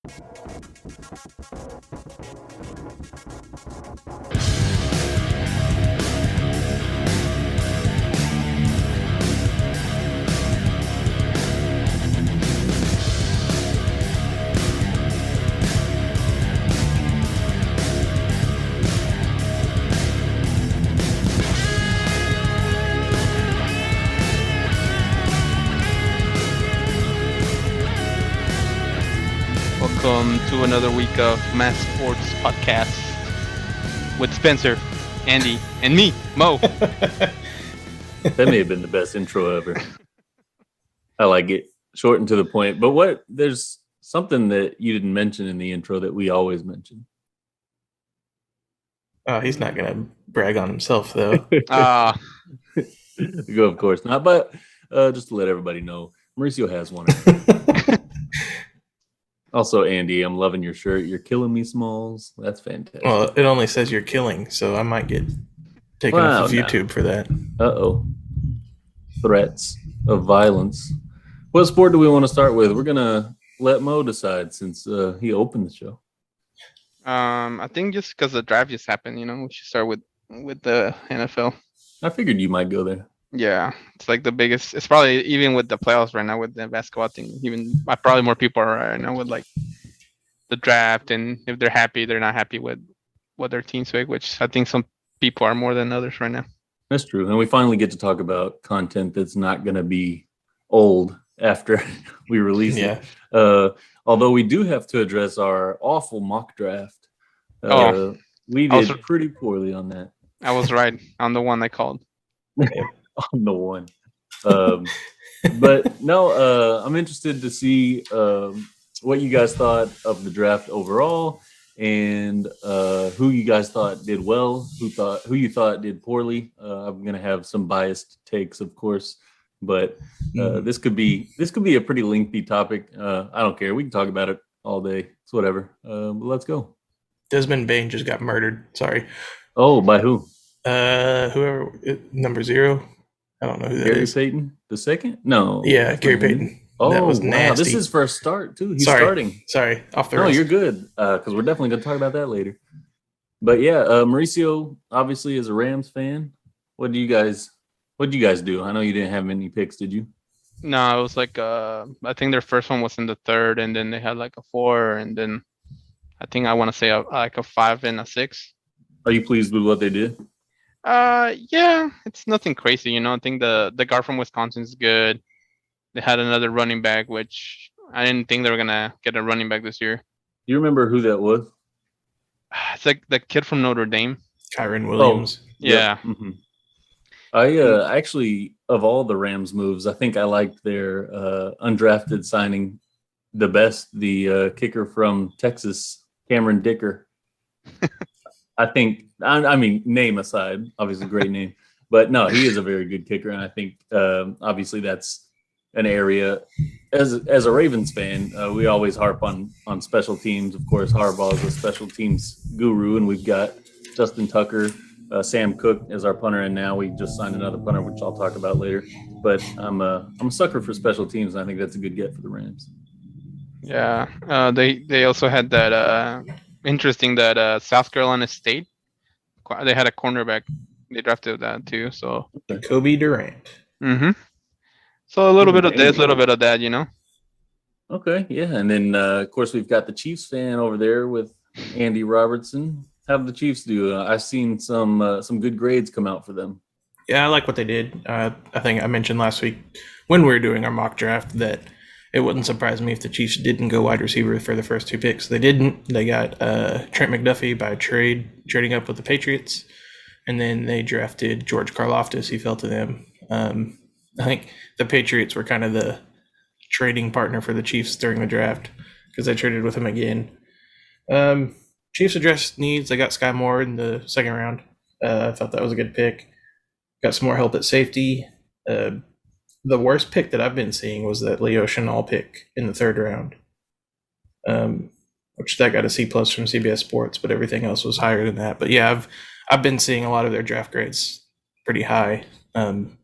Welcome to another week of Mass Sports Podcast with Spencer, Andy, and me, Mo. That may have been the best intro ever. I like it. Short and to the point. But there's something that you didn't mention in the intro that we always mention. Oh, he's not going to brag on himself, though. Go, of course not. But just to let everybody know, Mauricio has one. Also, Andy, I'm loving your shirt. You're killing me, Smalls. That's fantastic. Well, it only says you're killing, so I might get taken off of YouTube for that. Uh-oh. Threats of violence. What sport do we want to start with? We're going to let Mo decide since he opened the show. I think just because the draft just happened, we should start with the NFL. I figured you might go there. Yeah, it's like the biggest. It's probably even with the playoffs right now with the basketball thing. Even probably more people are right now with like the draft, and if they're happy, they're not happy with what their teams pick, which I think some people are more than others right now. That's true, and we finally get to talk about content that's not going to be old after we release it. Although we do have to address our awful mock draft. We did pretty poorly on that. I was right on the one I called. On the one. But no, I'm interested to see what you guys thought of the draft overall and who you guys thought did well, who you thought did poorly. I'm gonna have some biased takes, of course, but this could be a pretty lengthy topic. I don't care. We can talk about it all day. It's whatever. But let's go. Desmond Bain just got murdered. Sorry. Oh, by who? Whoever, number 0. I don't know who that is. Gary Payton, the second? No. Yeah, Gary Payton. Oh, that was nasty. Wow. This is his first start, too. He's starting. Sorry, off the rails. No, you're good, because we're definitely going to talk about that later. But yeah, Mauricio, obviously, is a Rams fan. What did you guys do? I know you didn't have many picks, did you? No, it was like, I think their first one was in the 3rd, and then they had like a 4, and then I think I want to say like a 5 and a 6. Are you pleased with what they did? Yeah, it's nothing crazy, I think the guard from Wisconsin is good. They had another running back, which I didn't think they were gonna get a running back this year. Do you remember who that was? It's like the kid from Notre Dame, Kyron Williams. Oh, yeah. Mm-hmm. I actually, of all the Rams moves, I think I liked their undrafted signing the best. The kicker from Texas, Cameron Dicker. I think, I mean, name aside, obviously great name, but no, he is a very good kicker. And I think, obviously that's an area as a Ravens fan, we always harp on special teams. Of course, Harbaugh is a special teams guru, and we've got Justin Tucker, Sam Cook as our punter. And now we just signed another punter, which I'll talk about later, but I'm a sucker for special teams. And I think that's a good get for the Rams. Yeah. They also had that, interesting that South Carolina State, they had a cornerback. They drafted that too. So Kobe Durant. Mm-hmm. So a little bit of this, a little bit of that, Okay, yeah, and then of course we've got the Chiefs fan over there with Andy Robertson. How did the Chiefs do? I've seen some good grades come out for them. Yeah, I like what they did. I think I mentioned last week when we were doing our mock draft that it wouldn't surprise me if the Chiefs didn't go wide receiver for the first 2 picks. They didn't. They got Trent McDuffie by trading up with the Patriots, and then they drafted George Karlaftis. He fell to them. I think the Patriots were kind of the trading partner for the Chiefs during the draft because they traded with him again. Chiefs addressed needs. They got Sky Moore in the 2nd round. I thought that was a good pick. Got some more help at safety. The worst pick that I've been seeing was that Leo Chenal pick in the 3rd round, which that got a C+ from CBS Sports, but everything else was higher than that. But yeah, I've been seeing a lot of their draft grades pretty high, and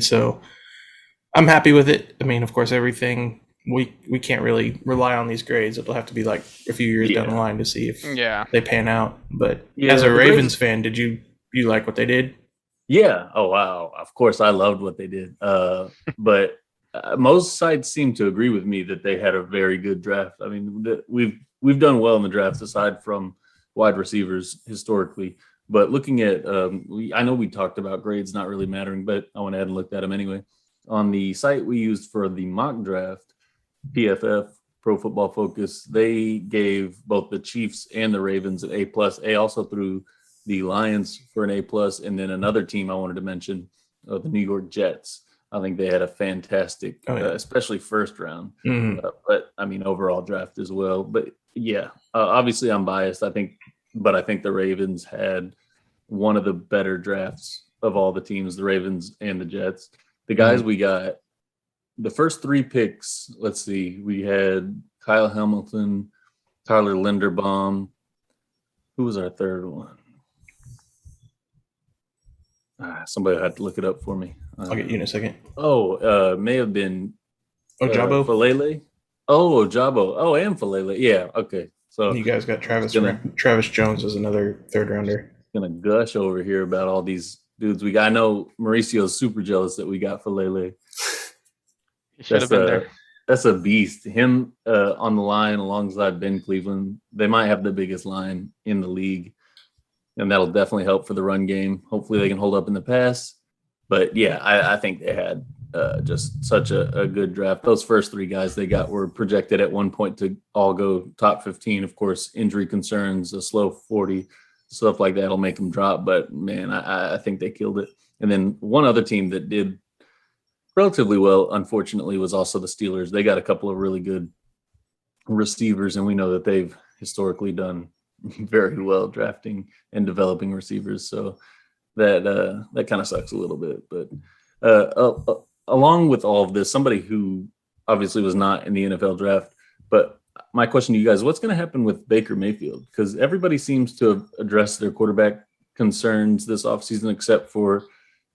so I'm happy with it. I mean, of course, everything we can't really rely on these grades. It'll have to be like a few years down the line to see if they pan out. But as a Ravens fan, did you like what they did? Yeah. Oh wow. Of course, I loved what they did. But most sides seem to agree with me that they had a very good draft. I mean, we've done well in the drafts aside from wide receivers historically. But looking at, I know we talked about grades not really mattering, but I went ahead and looked at them anyway. On the site we used for the mock draft, PFF, Pro Football Focus, they gave both the Chiefs and the Ravens an A+. They also threw the Lions for an A+, and then another team I wanted to mention, the New York Jets. I think they had a fantastic, especially first round, but I mean overall draft as well. But yeah, obviously I'm biased. I think the Ravens had one of the better drafts of all the teams, the Ravens and the Jets. The guys we got, the first 3 picks, let's see, we had Kyle Hamilton, Tyler Linderbaum. Who was our third one? Somebody had to look it up for me. I'll get you in a second. May have been Ojabo? Falele. Ojabo. Oh, and Falele. Yeah, okay. So you guys got Travis Jones as another third rounder. Gonna gush over here about all these dudes we got. I know Mauricio's super jealous that we got Falele. He should have been there. That's a beast. Him on the line alongside Ben Cleveland. They might have the biggest line in the league. And that'll definitely help for the run game. Hopefully they can hold up in the pass. But yeah, I think they had just such a good draft. Those first 3 guys they got were projected at one point to all go top 15. Of course, injury concerns, a slow 40, stuff like that will make them drop. But man, I think they killed it. And then one other team that did relatively well, unfortunately, was also the Steelers. They got a couple of really good receivers, and we know that they've historically done very well drafting and developing receivers. So that kind of sucks a little bit. But along with all of this, somebody who obviously was not in the NFL draft, but my question to you guys, what's going to happen with Baker Mayfield? Because everybody seems to have addressed their quarterback concerns this offseason except for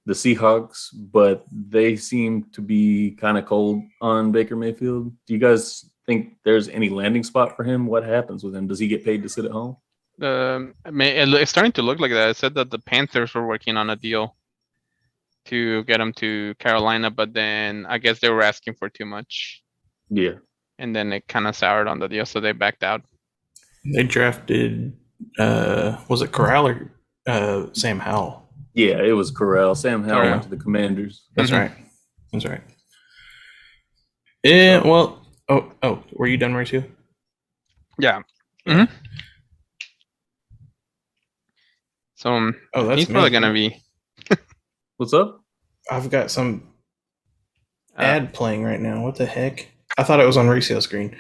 the Seahawks, but they seem to be kind of cold on Baker Mayfield. Do you guys think there's any landing spot for him? What happens with him? Does he get paid to sit at home? It's starting to look like that. It said that the Panthers were working on a deal to get him to Carolina, but then I guess they were asking for too much. Yeah. And then it kind of soured on the deal, so they backed out. They drafted, was it Corral or Sam Howell? Yeah, it was Corral. Sam Howell went to the Commanders. That's right. That's right. Yeah, well, oh, were you done, Mauricio? Yeah. Mm-hmm. So he's probably going to be. What's up? I've got some ad playing right now. What the heck? I thought it was on Mauricio's screen.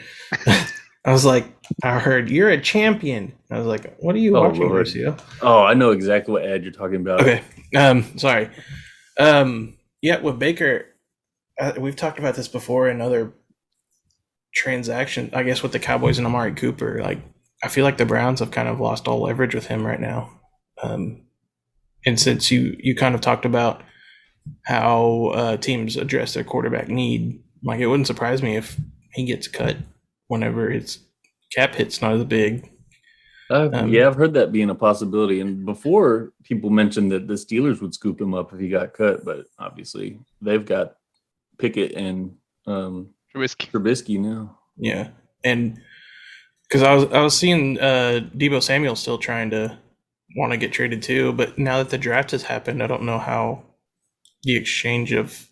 I was like, I heard you're a champion. I was like, what are you watching, Mauricio? Oh, I know exactly what ad you're talking about. Okay. Sorry. Yeah, with Baker, we've talked about this before in other transactions, I guess with the Cowboys and Amari Cooper. Like, I feel like the Browns have kind of lost all leverage with him right now. And since you kind of talked about how teams address their quarterback need, like it wouldn't surprise me if he gets cut whenever its cap hit's not as big. Yeah, I've heard that being a possibility. And before, people mentioned that the Steelers would scoop him up if he got cut, but obviously they've got Pickett and Trubisky now. Yeah, and because I was seeing Deebo Samuel still trying to want to get traded too, but now that the draft has happened, I don't know how the exchange of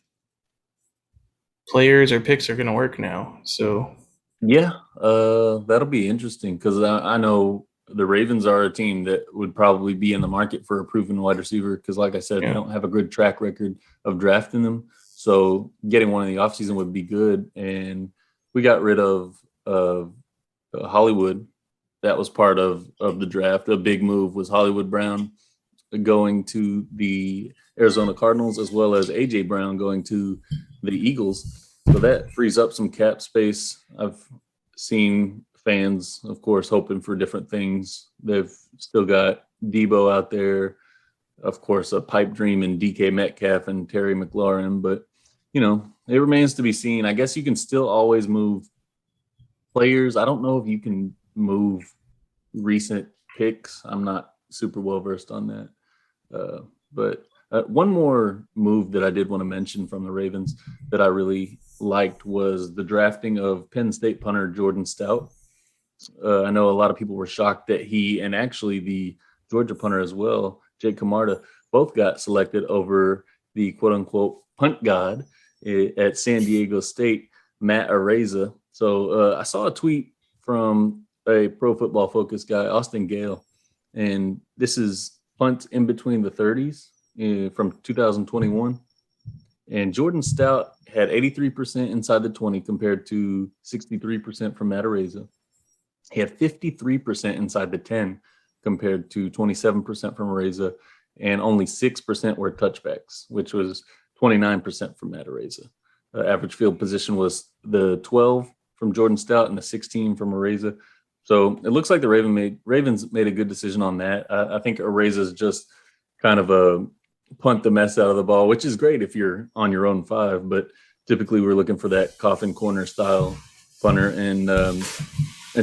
players or picks are going to work now. So yeah, that'll be interesting because I know the Ravens are a team that would probably be in the market for a proven wide receiver because, like I said, they don't have a good track record of drafting them. So getting one in the offseason would be good. And we got rid of Hollywood. That was part of the draft. A big move was Hollywood Brown going to the Arizona Cardinals, as well as A.J. Brown going to the Eagles. So that frees up some cap space. I've seen fans, of course, hoping for different things. They've still got Debo out there. Of course, a pipe dream in DK Metcalf and Terry McLaurin. But, you know, It remains to be seen. I guess you can still always move players. I don't know if you can move recent picks. I'm not super well versed on that. But one more move that I did want to mention from the Ravens that I really liked was the drafting of Penn State punter Jordan Stout. I know a lot of people were shocked that he and actually the Georgia punter as well, Jake Camarda, both got selected over the quote-unquote punt god at San Diego State, Matt Araiza. So I saw a tweet from a Pro Football Focus guy, Austin Gale, and this is punt in between the 30s from 2021. And Jordan Stout had 83% inside the 20 compared to 63% from Matt Araiza. He had 53% inside the 10 compared to 27% from Araiza, and only 6% were touchbacks, which was 29% from Matt Araiza. Average field position was the 12 from Jordan Stout and the 16 from Araiza. So it looks like the Ravens made a good decision on that. I think Araiza is just kind of a punt the mess out of the ball, which is great if you're on your own 5, but typically we're looking for that coffin corner style punter, and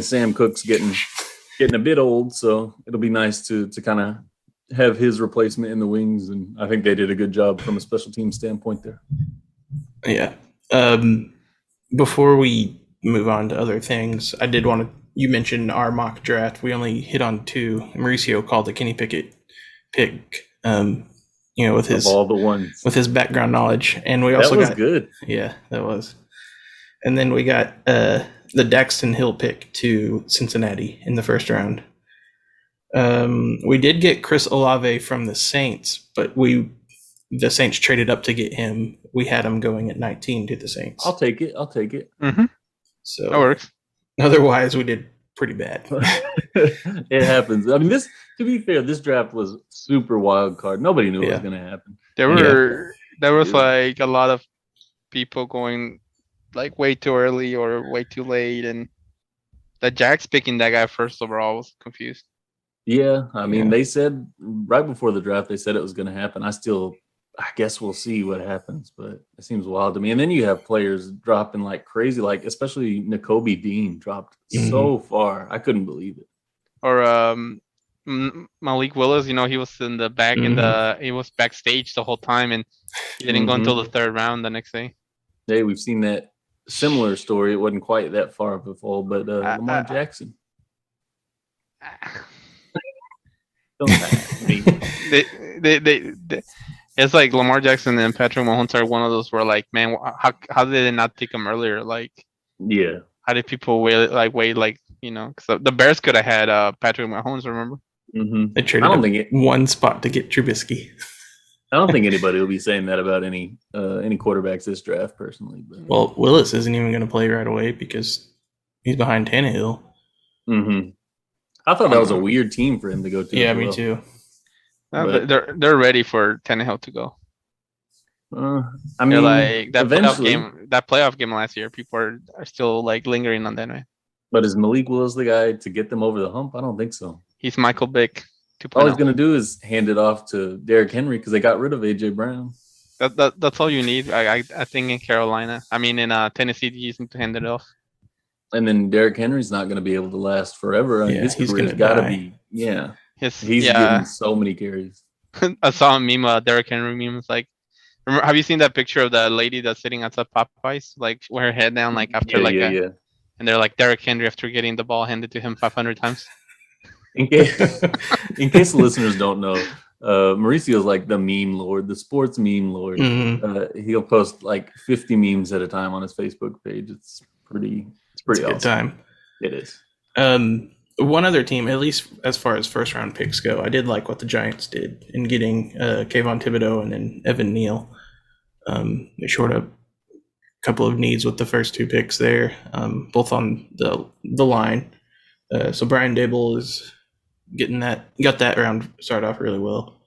Sam Cook's getting a bit old, so it'll be nice to kind of have his replacement in the wings, and I think they did a good job from a special team standpoint there. Yeah. Before we move on to other things, I did want to. You mentioned our mock draft. We only hit on 2. Mauricio called the Kenny Pickett pick. With his of all the ones, with his background knowledge, and we also got good. Yeah, that was. And then we got the Daxton Hill pick to Cincinnati in the first round. We did get Chris Olave from the Saints, but the Saints traded up to get him. We had him going at 19 to the Saints. I'll take it. Mm-hmm. So that works. Otherwise, we did pretty bad. It happens. I mean, to be fair, this draft was super wild card. Nobody knew what was going to happen. There was like a lot of people going like way too early or way too late, and the Jags picking that guy first overall, I was confused. Yeah, I mean, they said right before the draft, they said it was going to happen. I guess we'll see what happens, but it seems wild to me. And then you have players dropping like crazy, like especially Nakobe Dean dropped so far. I couldn't believe it. Or Malik Willis, he was in the back he was backstage the whole time, and he didn't go until the 3rd round the next day. Hey, we've seen that similar story. It wasn't quite that far of a fall, but Lamar Jackson. Don't It's like Lamar Jackson and Patrick Mahomes are one of those where like, man, how did they not take him earlier? Like, yeah, how did people wait? Because the Bears could have had Patrick Mahomes. Remember? Mm-hmm. They traded one spot to get Trubisky. I don't think anybody will be saying that about any quarterbacks this draft, personally. But. Well, Willis isn't even going to play right away because he's behind Tannehill. Mm-hmm. I thought that was a weird team for him to go to. Yeah, me too. They're ready for Tannehill to go. I mean, like that playoff game last year, people are still like lingering on that, right? But is Malik Willis the guy to get them over the hump? I don't think so. He's Michael Vick 2.0. All he's going to do is hand it off to Derrick Henry because they got rid of A.J. Brown. That's all you need. I think in Carolina. I mean, in Tennessee, you just need to hand it off. And then Derrick Henry's not going to be able to last forever. I mean, his career's got to be, he's getting so many carries. I saw a meme, Derrick Henry meme. It's like, have you seen that picture of the lady that's sitting outside Popeyes, like with her head down, like after and they're like Derrick Henry after getting the ball handed to him 500 times. In case the listeners don't know, Mauricio's like the meme lord, the sports meme lord. Mm-hmm. He'll post like 50 memes at a time on his Facebook page. It's pretty awesome. Good time. It is. One other team, at least as far as first round picks go, I did like what the Giants did in getting Kayvon Thibodeau and then Evan Neal. They shored up a couple of needs with the first 2 picks there, both on the line. So Brian Dable is got that round started off really well.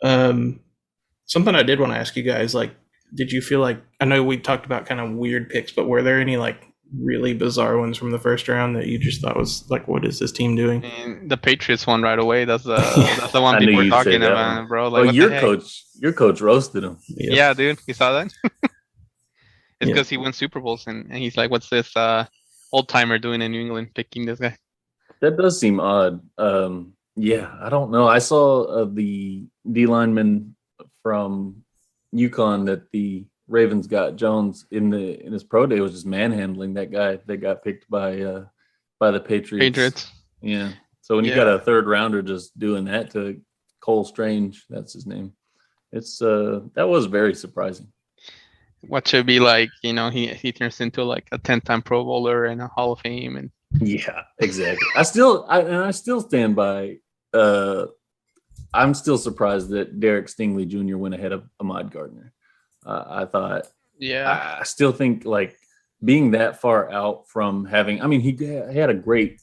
Something I did want to ask you guys, like, did you feel like, I know we talked about kind of weird picks, but were there any like really bizarre ones from the first round that you just thought was like, what is this team doing? And the Patriots one right away. That's the one people were talking about, bro. Like, your coach roasted him. Yeah, dude, you saw that? It's because he wins Super Bowls, and he's like, what's this old timer doing in New England, picking this guy? That does seem odd. Yeah, I don't know. I saw the D lineman from UConn that the Ravens got, Jones, in his pro day was just manhandling that guy that got picked by the Patriots. Yeah. So when you got a third rounder just doing that to Cole Strange, that's his name. It's that was very surprising. What should be like, he turns into like a 10-time Pro Bowler and a Hall of Fame, and yeah, exactly. I still stand by. I'm still surprised that Derek Stingley Jr. went ahead of Ahmad Gardner. I thought. Yeah. I still think like being that far out from having. I mean, he had a great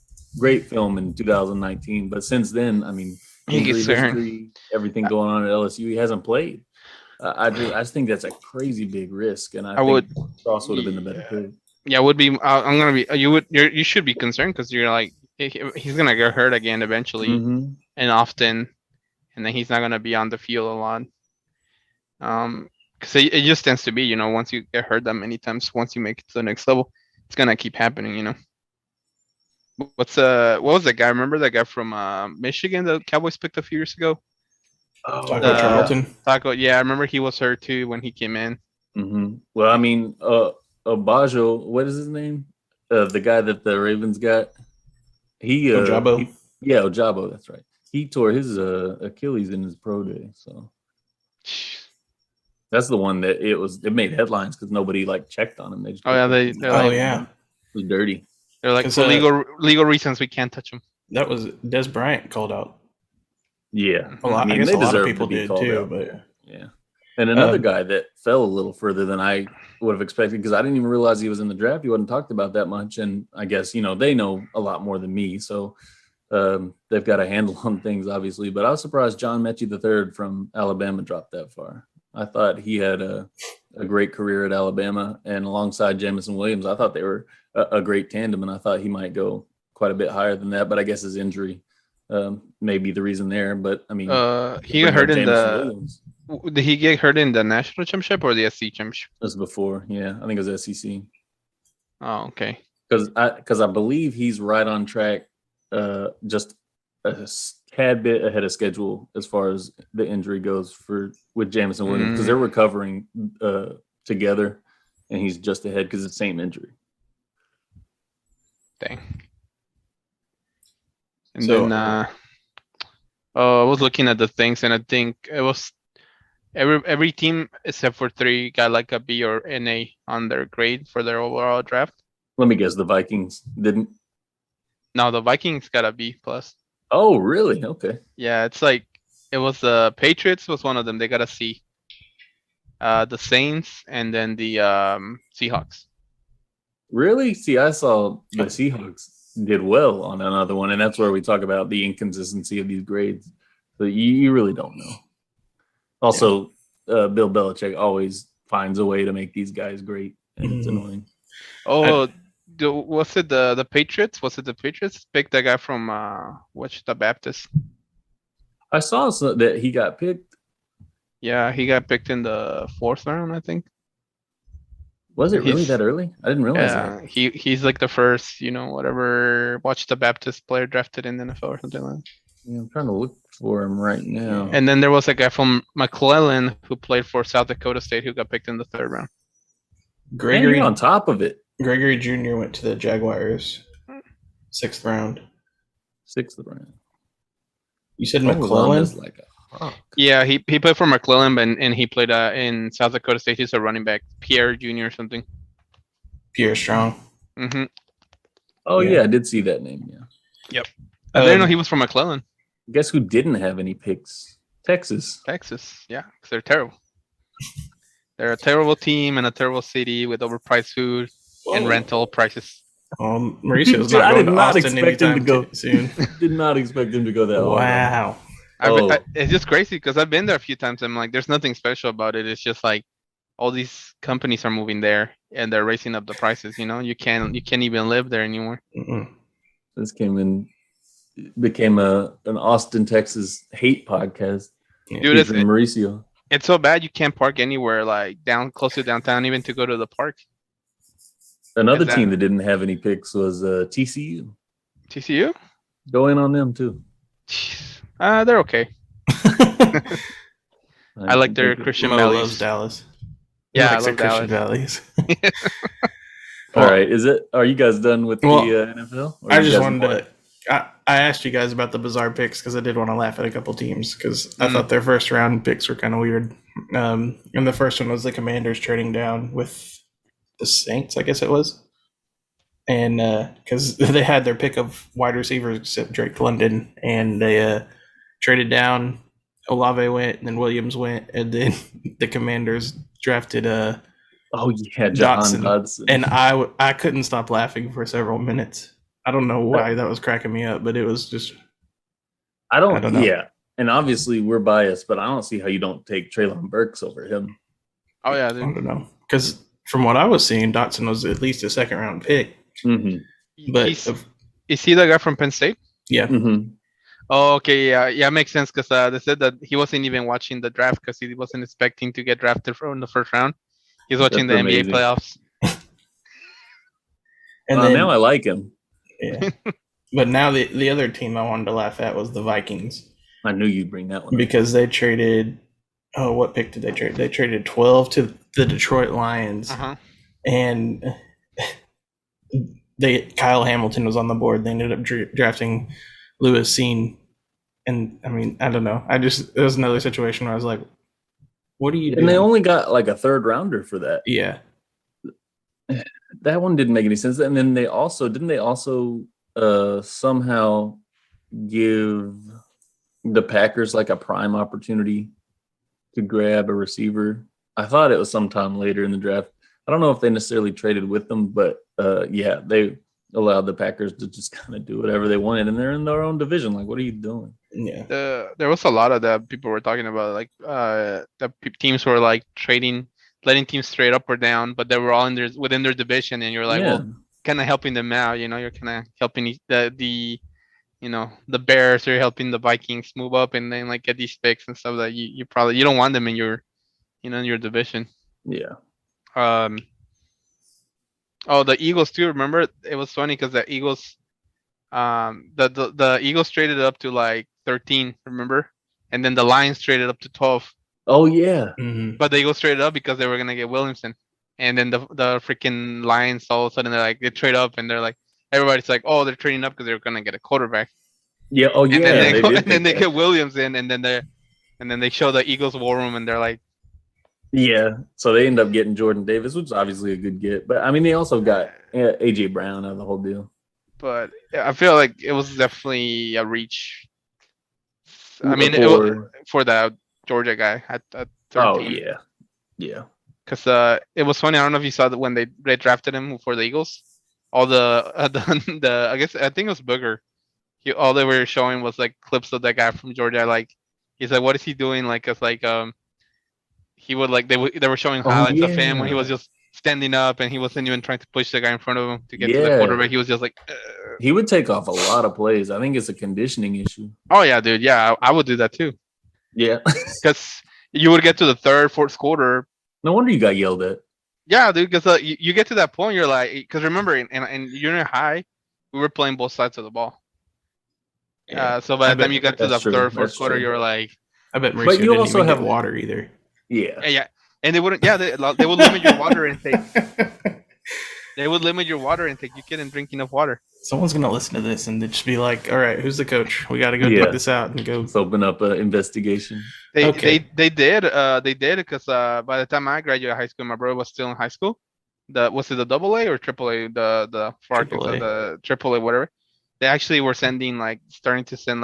film in 2019, but since then, I mean, injury history, everything going on at LSU, he hasn't played. I just think that's a crazy big risk, and I think Cross would have been the better pick. Yeah, would be. I'm gonna be. You should be concerned because you're like he's gonna get hurt again eventually, and often, and then he's not gonna be on the field a lot. Because it just tends to be, once you get hurt that many times, once you make it to the next level, it's gonna keep happening. What was that guy? Remember that guy from Michigan the Cowboys picked a few years ago? Taco Charlton. Taco, yeah, I remember he was hurt too when he came in. Well, I mean, Abajo, what is his name? The guy that the Ravens got. Ojabo. Ojabo, that's right. He tore his Achilles in his pro day, so that's the one that it made headlines because nobody like checked on him. They just it was dirty. They're like, for legal reasons, we can't touch him. That was Des Bryant called out. Yeah, well, I guess a lot of people did too, out, but yeah. And another guy that fell a little further than I would have expected because I didn't even realize he was in the draft. He wasn't talked about that much, and I guess they know a lot more than me, so they've got a handle on things, obviously. But I was surprised John Mechie III from Alabama dropped that far. I thought he had a great career at Alabama, and alongside Jamison Williams, I thought they were a great tandem, and I thought he might go quite a bit higher than that. But I guess his injury may be the reason there. But I mean, he got hurt in the. Did he get hurt in the national championship or the SEC championship? It was before, yeah. I think it was SEC. Oh, okay. Because I believe he's right on track, just a tad bit ahead of schedule as far as the injury goes with Jamison Williams because they're recovering together, and he's just ahead because it's the same injury. Dang. And then I was looking at the things, and I think it was every team except for 3 got like a B or an A on their grade for their overall draft. Let me guess, the Vikings didn't. No, the Vikings got a B plus. Oh, really? Okay. Yeah, it's like it was the Patriots was one of them. They got a C. The Saints and then the Seahawks. Really? See, I saw the Seahawks did well on another one, and that's where we talk about the inconsistency of these grades. So you really don't know. Also, Bill Belichick always finds a way to make these guys great, and it's annoying. Oh, was it the Patriots? Was it the Patriots picked that guy from Wichita Baptist? I saw that he got picked. Yeah, he got picked in the 4th round, I think. Was it really that early? I didn't realize that. He's like the first, whatever Wichita Baptist player drafted in the NFL or something like that. Yeah, I'm trying to look for him right now. And then there was a guy from McClellan who played for South Dakota State who got picked in the 3rd round. Gregory on top of it. Gregory Jr. went to the Jaguars, 6th round. 6th round. You said McClellan? Yeah, he played for McClellan, and he played in South Dakota State. He's a running back, Pierre Jr. or something. Pierre Strong. Mm-hmm. Oh yeah, I did see that name. Yeah. Yep. I didn't know he was from McClellan. Guess who didn't have any picks? Texas. Yeah, because they're terrible. They're a terrible team and a terrible city with overpriced food and rental prices. Mauricio's not going to Austin anytime soon. Did not expect him to go that long. Wow. It's just crazy because I've been there a few times. I'm like, there's nothing special about it. It's just like all these companies are moving there and they're raising up the prices. You can't even live there anymore. This became an Austin, Texas hate podcast. Dude, Mauricio. It's so bad you can't park anywhere like close to downtown, even to go to the park. Another Is that- team that didn't have any picks was TCU. TCU? Go in on them too. Jeez. They're okay. I like their Christian Mo Values. loves Dallas. He Yeah, I likes their love Christian Dallas. values. All right, are you guys done with Well, the NFL? Or I you just guys wanted more- to. I asked you guys about the bizarre picks because I did want to laugh at a couple teams because I Mm. thought their first round picks were kind of weird. And the first one was the Commanders trading down with the Saints, I guess it was. And because they had their pick of wide receivers except Drake London, and they traded down. Olave went, and then Williams went, and then the Commanders drafted Oh yeah, Jahan Dodson. and I couldn't stop laughing for several minutes. I don't know why that was cracking me up, but it was just. I don't know. Yeah, and obviously we're biased, but I don't see how you don't take Treylon Burks over him. Oh yeah, I dude. don't know because from what I was seeing, Dotson was at least a second round pick. Mm-hmm. But Is he the guy from Penn State? yeah, Mm-hmm. Oh, okay, yeah, makes sense because they said that he wasn't even watching the draft because he wasn't expecting to get drafted from the first round. He's watching That's the NBA amazing. playoffs. and then Now I like him. yeah. But now the other team I wanted to laugh at was the Vikings I knew you'd bring that one up. because they traded. Oh, what pick did they trade? They traded 12 to the Detroit Lions, and Kyle Hamilton was on the board. They ended up drafting Lewis Seen, and I mean I don't know. It was another situation where I was like, "What are you doing?" And they only got like a third rounder for that. Yeah, That one didn't make any sense. And then they also somehow give the Packers like a prime opportunity to grab a receiver. I thought it was sometime later in the draft. I don't know if they necessarily traded with them, but yeah, they allowed the Packers to just kind of do whatever they wanted, and they're in their own division. Like, what are you doing? yeah. There was a lot of that people were talking about, like teams were like letting teams trade up or down, but they were all within their division, and you're like, Yeah. well, kind of helping them out. You're kind of helping the Bears are helping the Vikings move up and then like get these picks and stuff that you probably you don't want them in your in your division. Yeah. Oh, the Eagles too. Remember, it was funny because the Eagles, the Eagles traded up to like 13. Remember, and then the Lions traded up to 12. Oh yeah. Mm-hmm. But the Eagles traded up because they were gonna get Williamson, and then the freaking Lions all of a sudden they trade up and they're like everybody's like, oh, they're trading up because they're gonna get a quarterback. Yeah. Oh yeah. And then they, did and then think they that. get Williamson, and then they show the Eagles war room, and they're like, Yeah. So they end up getting Jordan Davis, which is obviously a good get. But I mean, they also got AJ Brown out of the whole deal. but I feel like it was definitely a reach. I mean, it was for the Georgia guy at 13. Oh yeah. Yeah. Because it was funny. I don't know if you saw that when they drafted him for the Eagles. All the I think it was Booger. All they were showing was like clips of that guy from Georgia. Like he's like, what is he doing? Like it's like he would like they were showing highlights of him when he was just standing up and he wasn't even trying to push the guy in front of him to get to the quarterback. He was just like. He would take off a lot of plays. I think it's a conditioning issue. Oh yeah, dude. Yeah, I would do that too. Yeah. Because you would get to the third, fourth quarter. No wonder you got yelled at. Yeah, dude. Because you get to that point, you're like, because remember, in junior high, we were playing both sides of the ball. Yeah. So by the time you got to the true. third, fourth That's quarter, true. you were like, I bet Mauricio But you didn't also even have- get water either. Yeah. yeah, and they wouldn't. Yeah, they would limit your water intake. They would limit your water intake. You couldn't drink enough water. Someone's gonna listen to this and just be like, "All right, who's the coach? We got to go Yeah. dig this out and go." Let's open up an investigation. They Okay. they did because by the time I graduated high school, my brother was still in high school. Was it the AA or AAA? The AAA. the AAA whatever. They actually were starting to send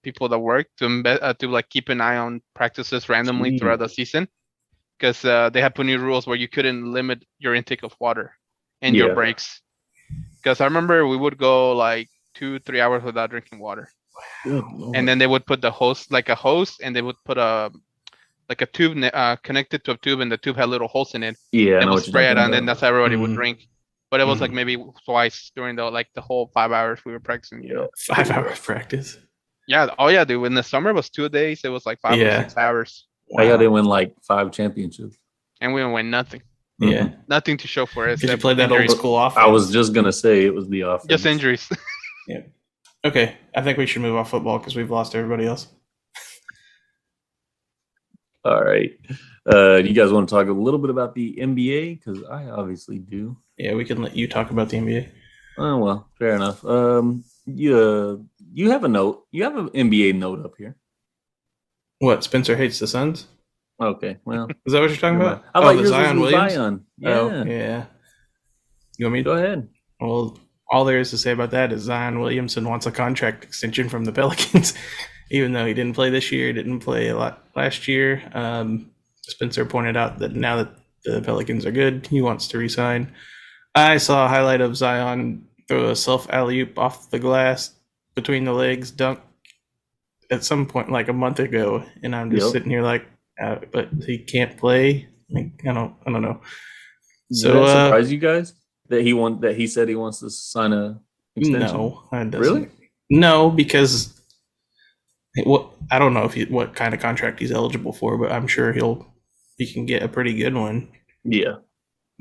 people that work to like keep an eye on practices randomly throughout the season, because they had put new rules where you couldn't limit your intake of water and your Yeah. breaks. Because I remember we would go like 2-3 hours without drinking water. And then they would put a hose, and they would put a tube connected to a tube, and the tube had little holes in it. Yeah, I It know was what you're sprayed, talking and then about. that's how everybody would Mhm. drink. But it was like Mhm. maybe twice during the whole 5 hours we were practicing. You know? 5 hours practice. Yeah. Oh yeah, dude. In the summer it was 2 days. It was like 5 or Yeah. 6 hours, I got to win like 5 championships. and we didn't win nothing. Yeah. Nothing to show for it. Did you except play that old injuries. school offense? I was just gonna say it was the offense. Just injuries. Yeah. Okay. I think we should move off football because we've lost everybody else. All right. You guys want to talk a little bit about the NBA? Because I obviously do. Yeah, we can let you talk about the NBA. Oh well, fair enough. You have a note. You have an NBA note up here. What? Spencer hates the Suns? Okay. Well, Is that what you're talking never about? mind. How about the yours Zion was Williams? Zion? Yeah. Oh, yeah. You want me Go ahead. Well, all there is to say about that is Zion Williamson wants a contract extension from the Pelicans, even though he didn't play this year, didn't play a lot last year. Spencer pointed out that now that the Pelicans are good, he wants to resign. I saw a highlight of Zion throw a self alley-oop off the glass between the legs dunk at some point like a month ago, and I'm just sitting here like, but he can't play. Like, I don't know. So, did that surprise you guys that he said he wants to sign a extension? No, it doesn't. Really? No, because I don't know what kind of contract he's eligible for, but I'm sure he can get a pretty good one. Yeah.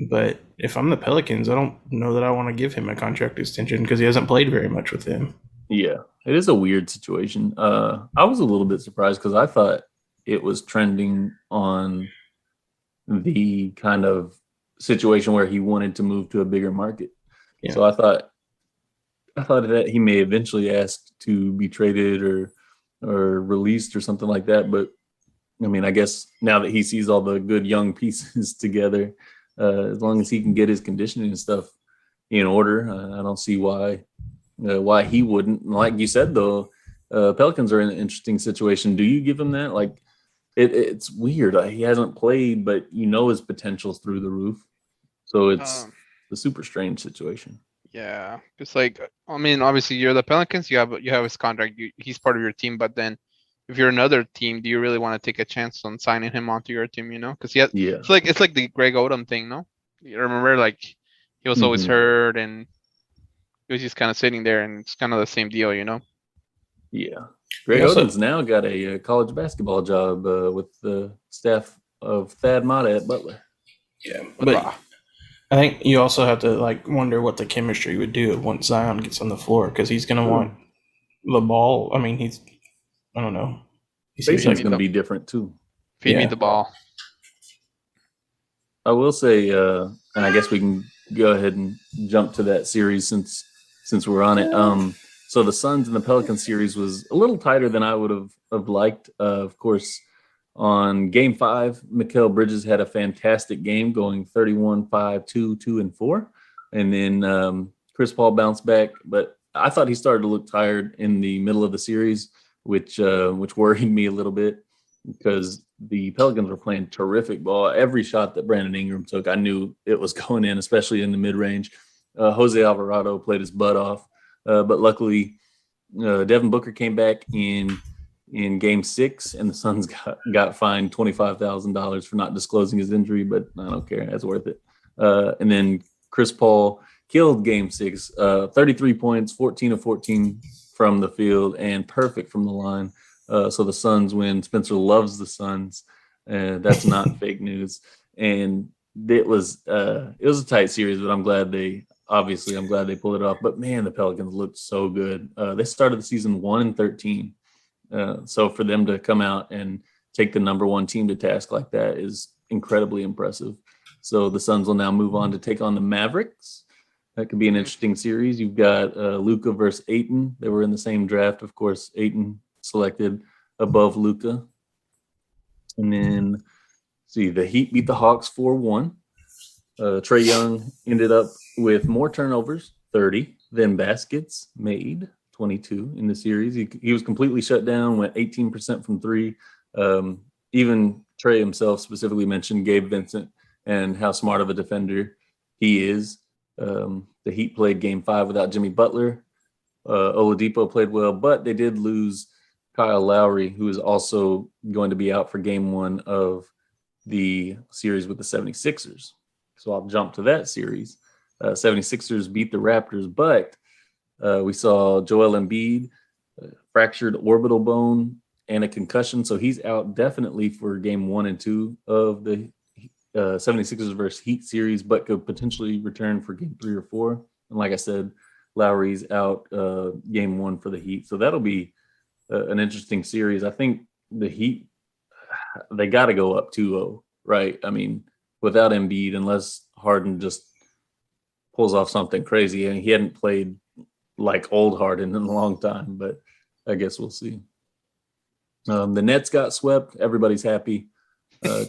But if I'm the Pelicans, I don't know that I want to give him a contract extension because he hasn't played very much with them. Yeah, it is a weird situation. I was a little bit surprised because I thought it was trending on the kind of situation where he wanted to move to a bigger market. Yeah. So I thought that he may eventually ask to be traded or released or something like that. But I mean, I guess now that he sees all the good young pieces together, as long as he can get his conditioning and stuff in order, I don't see why he wouldn't. Like you said, though, Pelicans are in an interesting situation. Do you give him that? Like, it's weird. He hasn't played, but his potential's through the roof. So it's a super strange situation. Yeah, it's like, I mean, obviously you're the Pelicans. You have his contract. He's part of your team. But then, if you're another team, do you really want to take a chance on signing him onto your team? Because it's like the Greg Odom thing, no? You remember, like, he was always hurt and he was just kind of sitting there, and it's kind of the same deal, Yeah. Greg Odom's now got a college basketball job with the staff of Thad Matta at Butler. Yeah, but I think you also have to wonder what the chemistry would do once Zion gets on the floor, because he's going to want the ball. I mean, I don't know. Spacing's going to be different too. Feed me the ball. I will say, and I guess we can go ahead and jump to that series since we're on it. So the Suns and the Pelicans series was a little tighter than I would have liked. Of course, on Game 5, Mikal Bridges had a fantastic game, going 31-5, 2-4. And then Chris Paul bounced back. But I thought he started to look tired in the middle of the series, which worried me a little bit because the Pelicans were playing terrific ball. Every shot that Brandon Ingram took, I knew it was going in, especially in the mid-range. Jose Alvarado played his butt off. But luckily, Devin Booker came back in Game 6, and the Suns got fined $25,000 for not disclosing his injury, but I don't care. That's worth it. And then Chris Paul killed Game 6, 33 points, 14 of 14 from the field, and perfect from the line. So the Suns win. Spencer loves the Suns. That's not fake news. And it was a tight series, but I'm glad they pulled it off. But man, the Pelicans looked so good. They started the season 1-13. So for them to come out and take the number one team to task like that is incredibly impressive. So the Suns will now move on to take on the Mavericks. That could be an interesting series. You've got Luka versus Ayton. They were in the same draft. Of course, Ayton selected above Luka. And then, the Heat beat the Hawks 4-1. Trae Young ended up with more turnovers, 30, than baskets made, 22 in the series. He was completely shut down, went 18% from three. Even Trae himself specifically mentioned Gabe Vincent and how smart of a defender he is. The Heat played Game 5 without Jimmy Butler. Oladipo played well, but they did lose Kyle Lowry, who is also going to be out for Game 1 of the series with the 76ers. So I'll jump to that series. 76ers beat the Raptors, but we saw Joel Embiid, fractured orbital bone and a concussion. So he's out definitely for Game 1 and 2 of the 76ers versus Heat series, but could potentially return for game 3 or 4. And like I said, Lowry's out game 1 for the Heat. So that'll be an interesting series. I think the Heat, they got to go up 2-0, right? I mean, without Embiid, unless Harden just pulls off something crazy. And he hadn't played like old Harden in a long time, but I guess we'll see. The Nets got swept. Everybody's happy.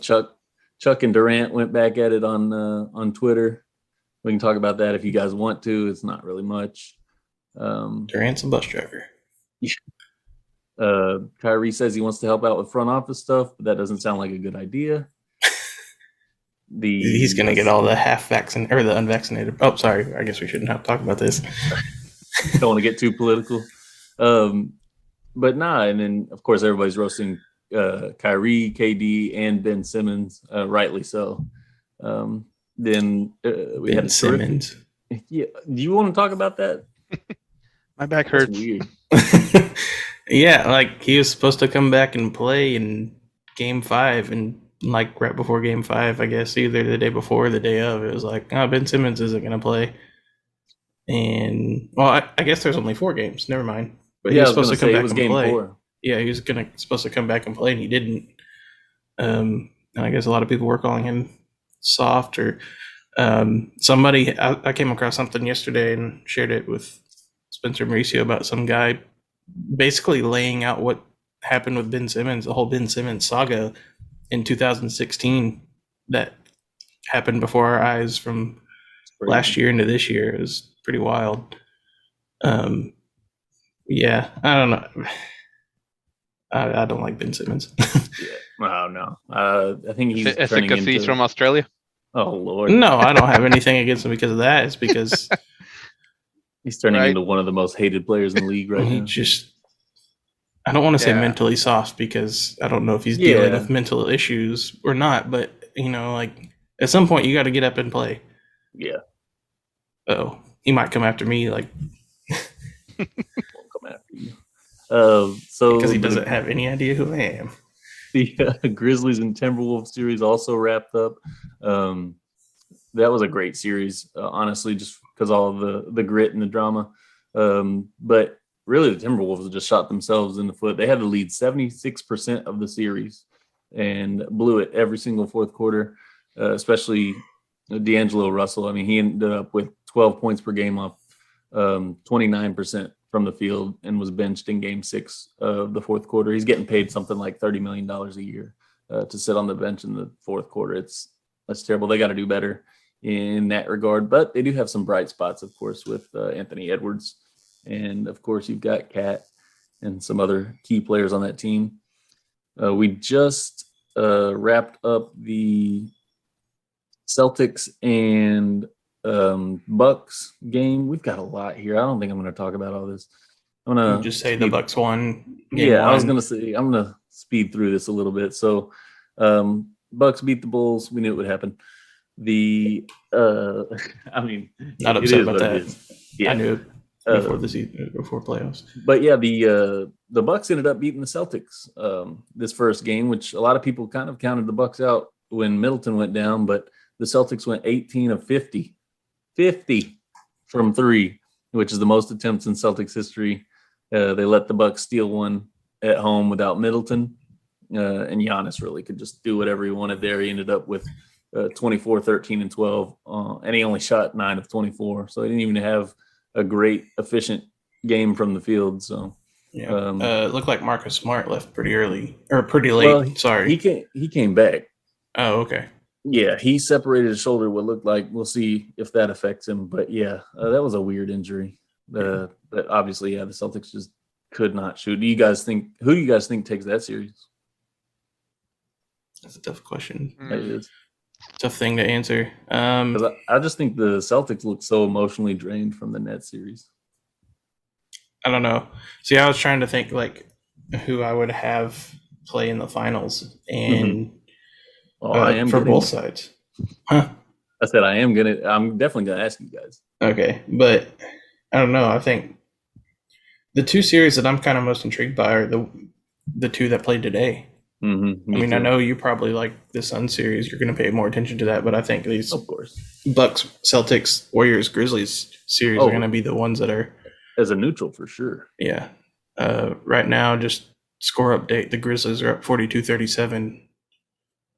Chuck and Durant went back at it on Twitter. We can talk about that if you guys want to. It's not really much. Durant's a bus driver. Kyrie says he wants to help out with front office stuff, but that doesn't sound like a good idea. He's going to get all the half-vaccinated or the unvaccinated. Oh, sorry. I guess we shouldn't have to talk about this. Don't want to get too political. But nah, and then, of course, everybody's roasting Kyrie, KD, and Ben Simmons, rightly so. Then we had Simmons. Yeah, do you want to talk about that? My back hurts. That's weird. Yeah, like he was supposed to come back and play in Game 5, and like right before Game 5, I guess either the day before or the day of, it was like, oh, Ben Simmons isn't going to play. And well, I guess there's only 4 games. Never mind. But he was supposed to come back and play. 4. Yeah, he was supposed to come back and play, and he didn't. And I guess a lot of people were calling him soft, or somebody. I came across something yesterday and shared it with Spencer Mauricio about some guy basically laying out what happened with Ben Simmons, the whole Ben Simmons saga in 2016 that happened before our eyes from last year into this year. It was pretty wild. Yeah, I don't know. I don't like Ben Simmons. Oh, no. I think he's efficacy into... from Australia. Oh, Lord. No, I don't have anything against him because of that. It's because he's turning into one of the most hated players in the league right now. I don't want to say mentally soft because I don't know if he's dealing with mental issues or not, but, like at some point you got to get up and play. Yeah. Oh, he might come after me, like. Won't come after you. Because he doesn't have any idea who I am. The Grizzlies and Timberwolves series also wrapped up. That was a great series, honestly, just because all the grit and the drama. But really, the Timberwolves just shot themselves in the foot. They had the lead 76% of the series and blew it every single fourth quarter, especially D'Angelo Russell. I mean, he ended up with 12 points per game off 29% from the field and was benched in game 6 of the fourth quarter. He's getting paid something like $30 million a year to sit on the bench in the fourth quarter. That's terrible. They got to do better in that regard, but they do have some bright spots, of course, with Anthony Edwards. And of course you've got Cat and some other key players on that team. We just wrapped up the Celtics and Bucks game. We've got a lot here. I don't think I'm going to talk about all this. I'm going to just say the Bucks won. I was going to say I'm going to speed through this a little bit. So Bucks beat the Bulls. We knew it would happen. I mean, not upset about that. Yeah, I knew it before the season, before playoffs. But yeah, the Bucks ended up beating the Celtics this first game, which a lot of people kind of counted the Bucks out when Middleton went down, but the Celtics went 18 of 50 from 3, which is the most attempts in Celtics history. They let the Bucks steal one at home without Middleton, and Giannis really could just do whatever he wanted there. He ended up with 24, 13, and 12, and he only shot 9 of 24, so he didn't even have a great efficient game from the field. So yeah, it looked like Marcus Smart left pretty early or pretty late. Well, Sorry, he came back. Oh, okay. Yeah, he separated his shoulder. What looked like, we'll see if that affects him. But yeah, that was a weird injury. But obviously, the Celtics just could not shoot. Who do you guys think takes that series? That's a tough question. It is. Tough thing to answer. I just think the Celtics look so emotionally drained from the Nets series. I don't know. See, I was trying to think like who I would have play in the finals, and I am for both sides. Huh? I said I'm definitely gonna ask you guys. Okay, but I don't know. I think the 2 series that I'm kind of most intrigued by are the 2 that played today. Mm-hmm. I mean, I know you probably like the Sun series. You're going to pay more attention to that, but I think these Of course. Bucks, Celtics, Warriors, Grizzlies series are going to be the ones that are as a neutral for sure. Yeah. Right now, just score update. The Grizzlies are up 42-37.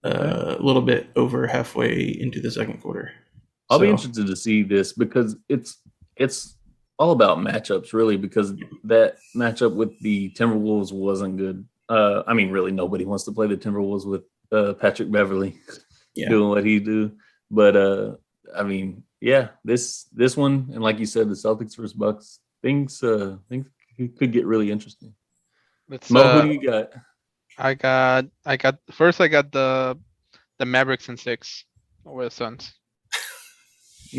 A little bit over halfway into the second quarter. I'll be interested to see this because it's all about matchups, really, because that matchup with the Timberwolves wasn't good. I mean, really, nobody wants to play the Timberwolves with Patrick Beverly doing what he do. But I mean, yeah, this one, and like you said, the Celtics versus Bucks, things could get really interesting. Mo, who do you got? I got the Mavericks in 6 over the Suns.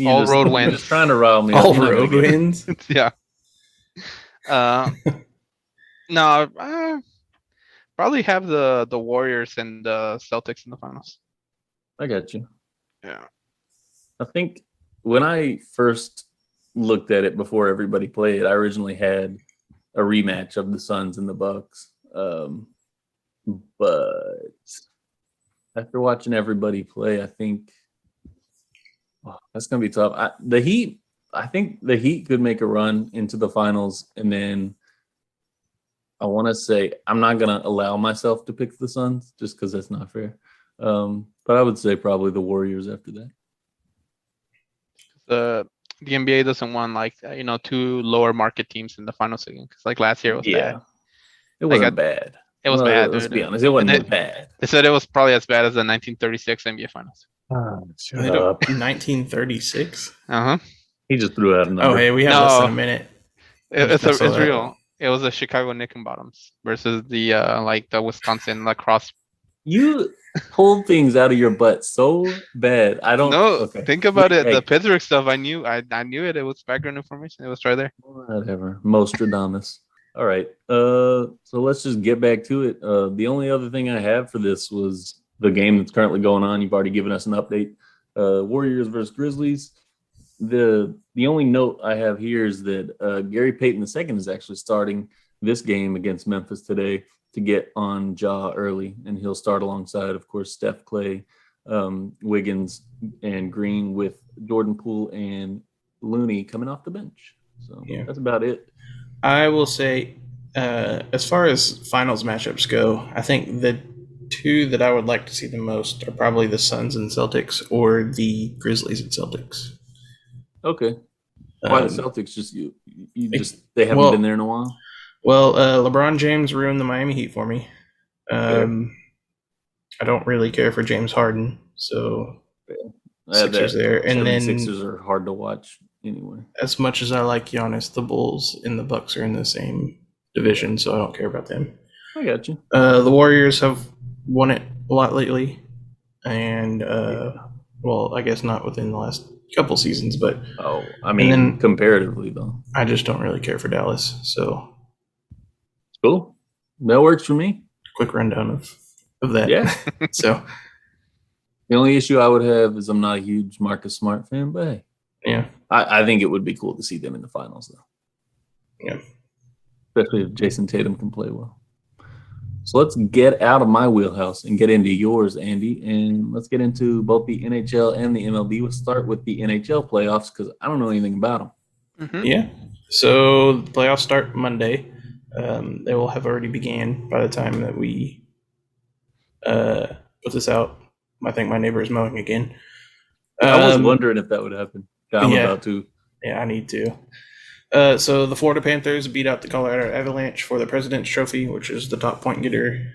All road wins. Just trying to rile me. All road wins. Yeah. No, probably have the Warriors and the Celtics in the finals. I got you. Yeah. I think when I first looked at it before everybody played, I originally had a rematch of the Suns and the Bucks. But after watching everybody play, I think that's going to be tough. I think the Heat could make a run into the finals, and then I want to say I'm not going to allow myself to pick the Suns just because that's not fair. But I would say probably the Warriors after that. The NBA doesn't want two lower market teams in the finals again because like last year it was bad. It wasn't bad. It was bad. Let's be honest. It wasn't bad. They said it was probably as bad as the 1936 NBA Finals. Shut up. 1936? He just threw out a number. Oh, hey, we have less than a minute. It's real. It was the Chicago Knickenbottoms versus the Wisconsin lacrosse. You pulled things out of your butt so bad. I don't know. Okay. Think about it. The Pittsburgh stuff, I knew it. It was background information. It was right there. Whatever. Mostradamus. All right. So let's just get back to it. The only other thing I have for this was the game that's currently going on. You've already given us an update. Warriors versus Grizzlies. The only note I have here is that Gary Payton II is actually starting this game against Memphis today to get on Ja early, and he'll start alongside, of course, Steph, Clay, Wiggins, and Green, with Jordan Poole and Looney coming off the bench. So that's about it. I will say, as far as finals matchups go, I think the two that I would like to see the most are probably the Suns and Celtics, or the Grizzlies and Celtics. Okay. Why the Celtics? They haven't been there in a while? Well, LeBron James ruined the Miami Heat for me. I don't really care for James Harden, so Sixers there. And then Sixers are hard to watch anyway. As much as I like Giannis, the Bulls and the Bucks are in the same division, so I don't care about them. I got you. The Warriors have won it a lot lately, and I guess not within the last couple seasons, but comparatively though, I just don't really care for Dallas. So cool, that works for me. Quick rundown of that. Yeah. So the only issue I would have is I'm not a huge Marcus Smart fan, but hey, yeah, I think it would be cool to see them in the finals though. Yeah, especially if Jason Tatum can play well. So let's get out of my wheelhouse and get into yours, Andy, and let's get into both the NHL and the MLB. We'll start with the NHL playoffs because I don't know anything about them. Mm-hmm. Yeah. So the playoffs start Monday. They will have already began by the time that we put this out. I think my neighbor is mowing again. I was wondering if that would happen. I'm about to. Yeah, I need to. So the Florida Panthers beat out the Colorado Avalanche for the President's Trophy, which is the top point getter,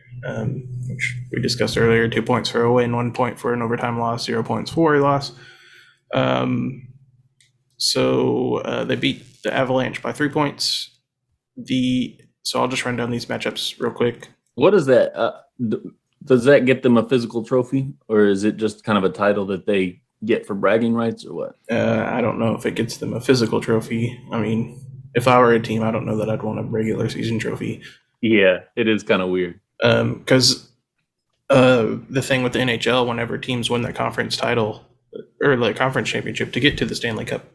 which we discussed earlier. 2 points for a win, 1 point for an overtime loss, 0 points for a loss. So they beat the Avalanche by 3 points. So I'll just run down these matchups real quick. What is that? Does that get them a physical trophy, or is it just kind of a title that they get for bragging rights, or what? I don't know if it gets them a physical trophy. I mean, if I were a team, I don't know that I'd want a regular season trophy. Yeah, it is kind of weird. Because the thing with the NHL, whenever teams win the conference title or the conference championship to get to the Stanley Cup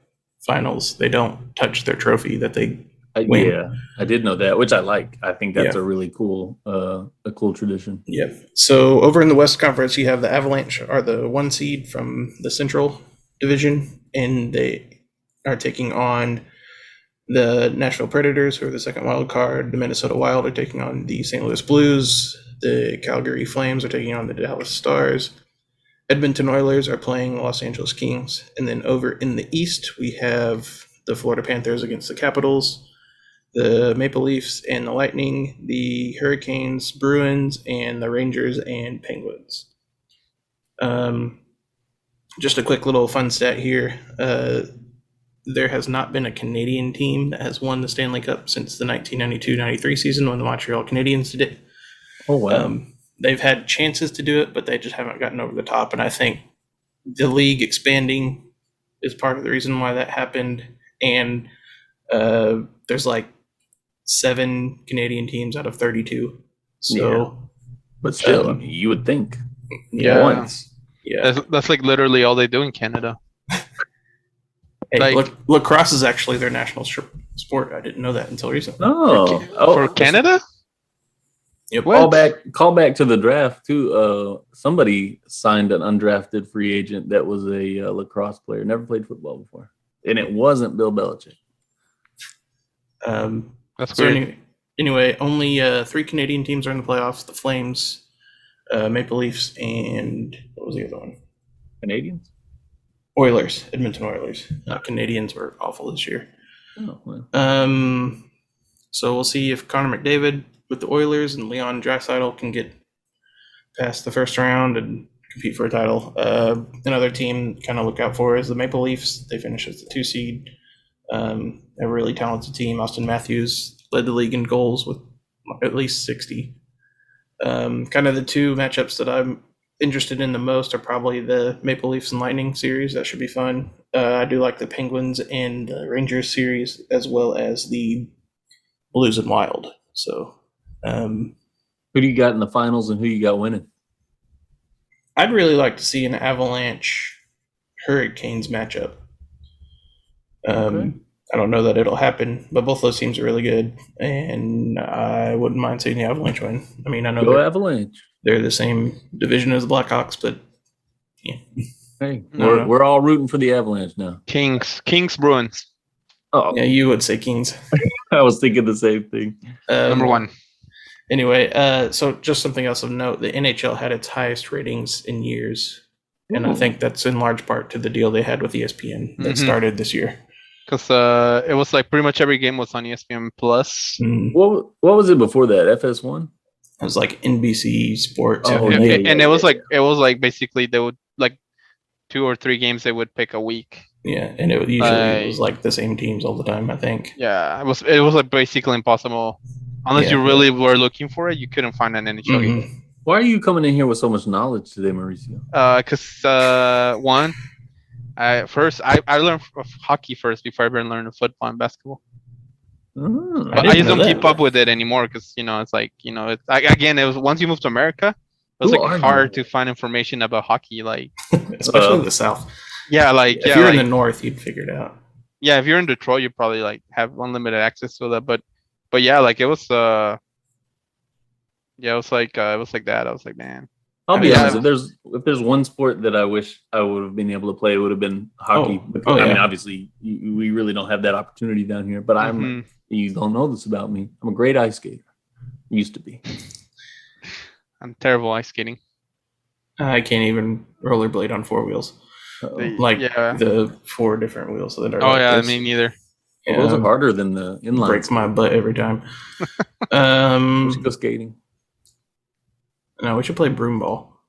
finals, they don't touch their trophy that they win. Yeah, I did know that, which I like. I think that's Yeah. a really cool, tradition. Yeah. So over in the West Conference, you have the Avalanche are the 1 seed from the Central Division, and they are taking on the Nashville Predators, who are the second wild card. The Minnesota Wild are taking on the St. Louis Blues. The Calgary Flames are taking on the Dallas Stars. Edmonton Oilers are playing Los Angeles Kings. And then over in the East, we have the Florida Panthers against the Capitals, the Maple Leafs and the Lightning, the Hurricanes, Bruins, and the Rangers and Penguins. Just a quick little fun stat here. There has not been a Canadian team that has won the Stanley Cup since the 1992-93 season when the Montreal Canadiens did it. Oh, wow. They've had chances to do it, but they just haven't gotten over the top. And I think the league expanding is part of the reason why that happened. And there's like 7 Canadian teams out of 32. So, but still, I mean, you would think Yeah. once. Yeah. That's like literally all they do in Canada. Hey, like- lacrosse is actually their national sport. I didn't know that until recently. For Canada? Yep. What? Call back to the draft too. Somebody signed an undrafted free agent that was a lacrosse player, never played football before, and it wasn't Bill Belichick. That's So weird. anyway, only 3 Canadian teams are in the playoffs: the Flames, Maple Leafs, and what was the other one? Canadians? Oilers, Edmonton Oilers. Canadians were awful this year. Oh, well. So we'll see if Connor McDavid with the Oilers and Leon Draisaitl can get past the first round and compete for a title. Another team kind of look out for is the Maple Leafs. They finished as the 2 seed. They're a really talented team. Austin Matthews led the league in goals with at least 60. Kind of the 2 matchups that I'm interested in the most are probably the Maple Leafs and Lightning series. That should be fun. I do like the Penguins and the Rangers series, as well as the Blues and Wild. So, Who do you got in the finals and who you got winning? I'd really like to see an Avalanche Hurricanes matchup. Okay. I don't know that it'll happen, but both those teams are really good, and I wouldn't mind seeing the Avalanche win. I mean, I know Go Avalanche. they're the same division as the Blackhawks, but yeah. Hey, No. we're all rooting for the Avalanche now. Kings, Bruins, Oh, Yeah, you would say Kings. I was thinking the same thing. number 1. Anyway, so just something else of note: the NHL had its highest ratings in years, and I Ooh. think that's in large part to the deal they had with ESPN that Mhm. started this year. Because it was like pretty much every game was on ESPN Plus. It What was it before that? FS1? was like NBC Sports. Oh, I Yeah, think. and it was like basically they would like 2 or 3 games they would pick a week. Yeah, and it usually was like the same teams all the time, I think. Yeah, it was like basically impossible unless Yeah. you really were looking for it. You couldn't find an NHL game. Mhm. Why are you coming in here with so much knowledge today, Mauricio? Because one, I learned of hockey first before I even learned of football and basketball. Oh, But I didn't just know don't that. keep up with it anymore because it's like it's again it was once you move to America, it was Who like are hard you? to find information about hockey. Like Especially in the South. if If you're in the North, you'd figure it out. yeah, if you're in Detroit, you probably like have unlimited access to that. But yeah, like it was it was like that. I was like, man, I'll be Yeah. honest. If there's one sport that I wish I would have been able to play, it would have been hockey. Oh, I mean, yeah. obviously, we really don't have that opportunity down here. But Mhm. you don't know this about me. I'm a great ice skater. Used to be. I'm terrible ice skating. I can't even rollerblade on 4 wheels. Uh-oh. Like Yeah. the 4 different wheels that are Oh like yeah, this. me neither. Yeah, Those are harder than the inline. breaks my butt every time. We should go skating. No, we should play broom ball.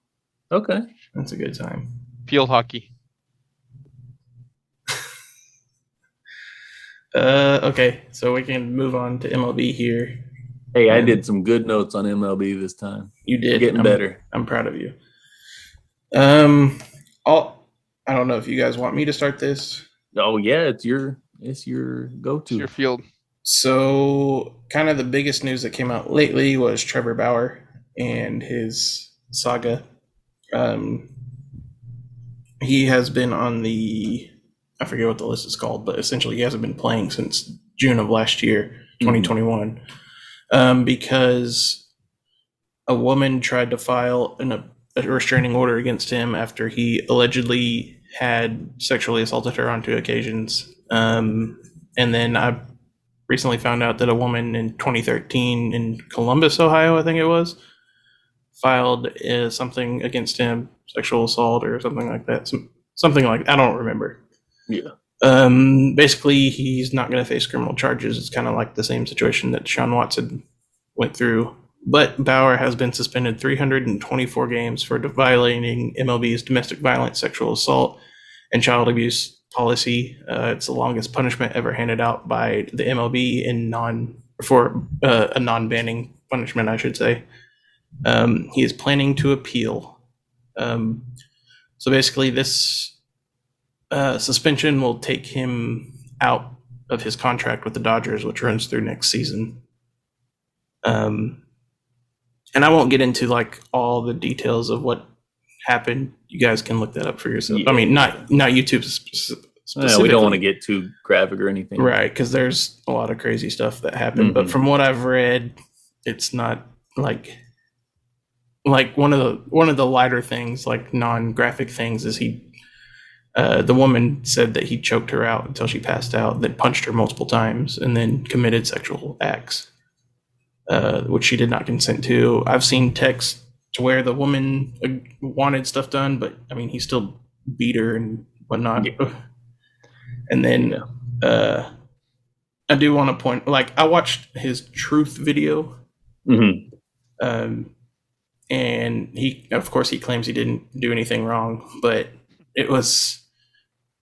Okay. That's a good time. Field hockey. Okay, so we can move on to MLB here. Hey, I Yeah. did some good notes on MLB this time. You did. Getting better. I'm proud of you. I don't know if you guys want me to start this. Oh yeah, it's your go-to. It's your field. So, kind of the biggest news that came out lately was Trevor Bauer and his saga. He has been on I forget what the list is called, but essentially he hasn't been playing since June of last year, 2021, because a woman tried to file a restraining order against him after he allegedly had sexually assaulted her on 2 occasions. And then I recently found out that a woman in 2013 in Columbus, Ohio, I think it was, filed something against him, sexual assault or something like that. Something like, I don't remember. Yeah. Basically, he's not going to face criminal charges. It's kind of like the same situation that Sean Watson went through. But Bauer has been suspended 324 games for violating MLB's domestic violence, sexual assault, and child abuse policy. It's the longest punishment ever handed out by the MLB for a non-banning punishment, I should say. He is planning to appeal. So basically, this suspension will take him out of his contract with the Dodgers, which runs through next season. And I won't get into like all the details of what happened. You guys can look that up for yourself. Yeah. I mean, not YouTube specifically. Yeah, we don't want to get too graphic or anything, right? Because there's a lot of crazy stuff that happened. But from what I've read, it's not like one of the lighter things, like non-graphic things, is the woman said that he choked her out until she passed out, then punched her multiple times, and then committed sexual acts, which she did not consent to. I've seen texts to where the woman wanted stuff done, but I mean, he still beat her and whatnot. Yeah. And then I do want to point, like, I watched his truth video. And he, of course, he claims he didn't do anything wrong, but it was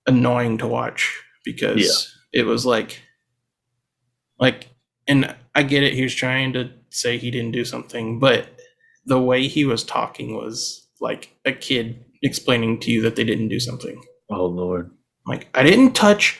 annoying to watch because it was like, and I get it. He was trying to say he didn't do something, but the way he was talking was like a kid explaining to you that they didn't do something. Oh, Lord. Like, I didn't touch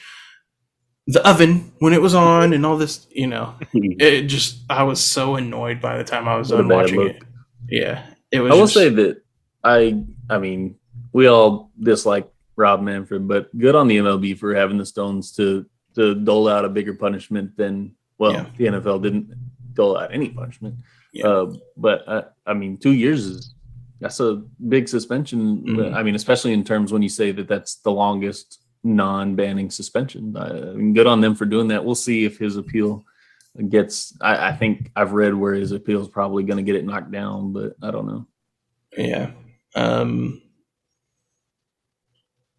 the oven when it was on and all this, you know. It just, I was so annoyed by the time I was done watching it. Yeah, it was. I will say that I mean, we all dislike Rob Manfred, but good on the MLB for having the stones to dole out a bigger punishment than, the NFL didn't dole out any punishment. Yeah. But I mean, 2 years that's a big suspension. I mean, especially in terms when you say that that's the longest non-banning suspension. I mean, good on them for doing that. We'll see if his appeal gets. I think I've read where his appeal is probably going to get it knocked down, but I don't know. Yeah.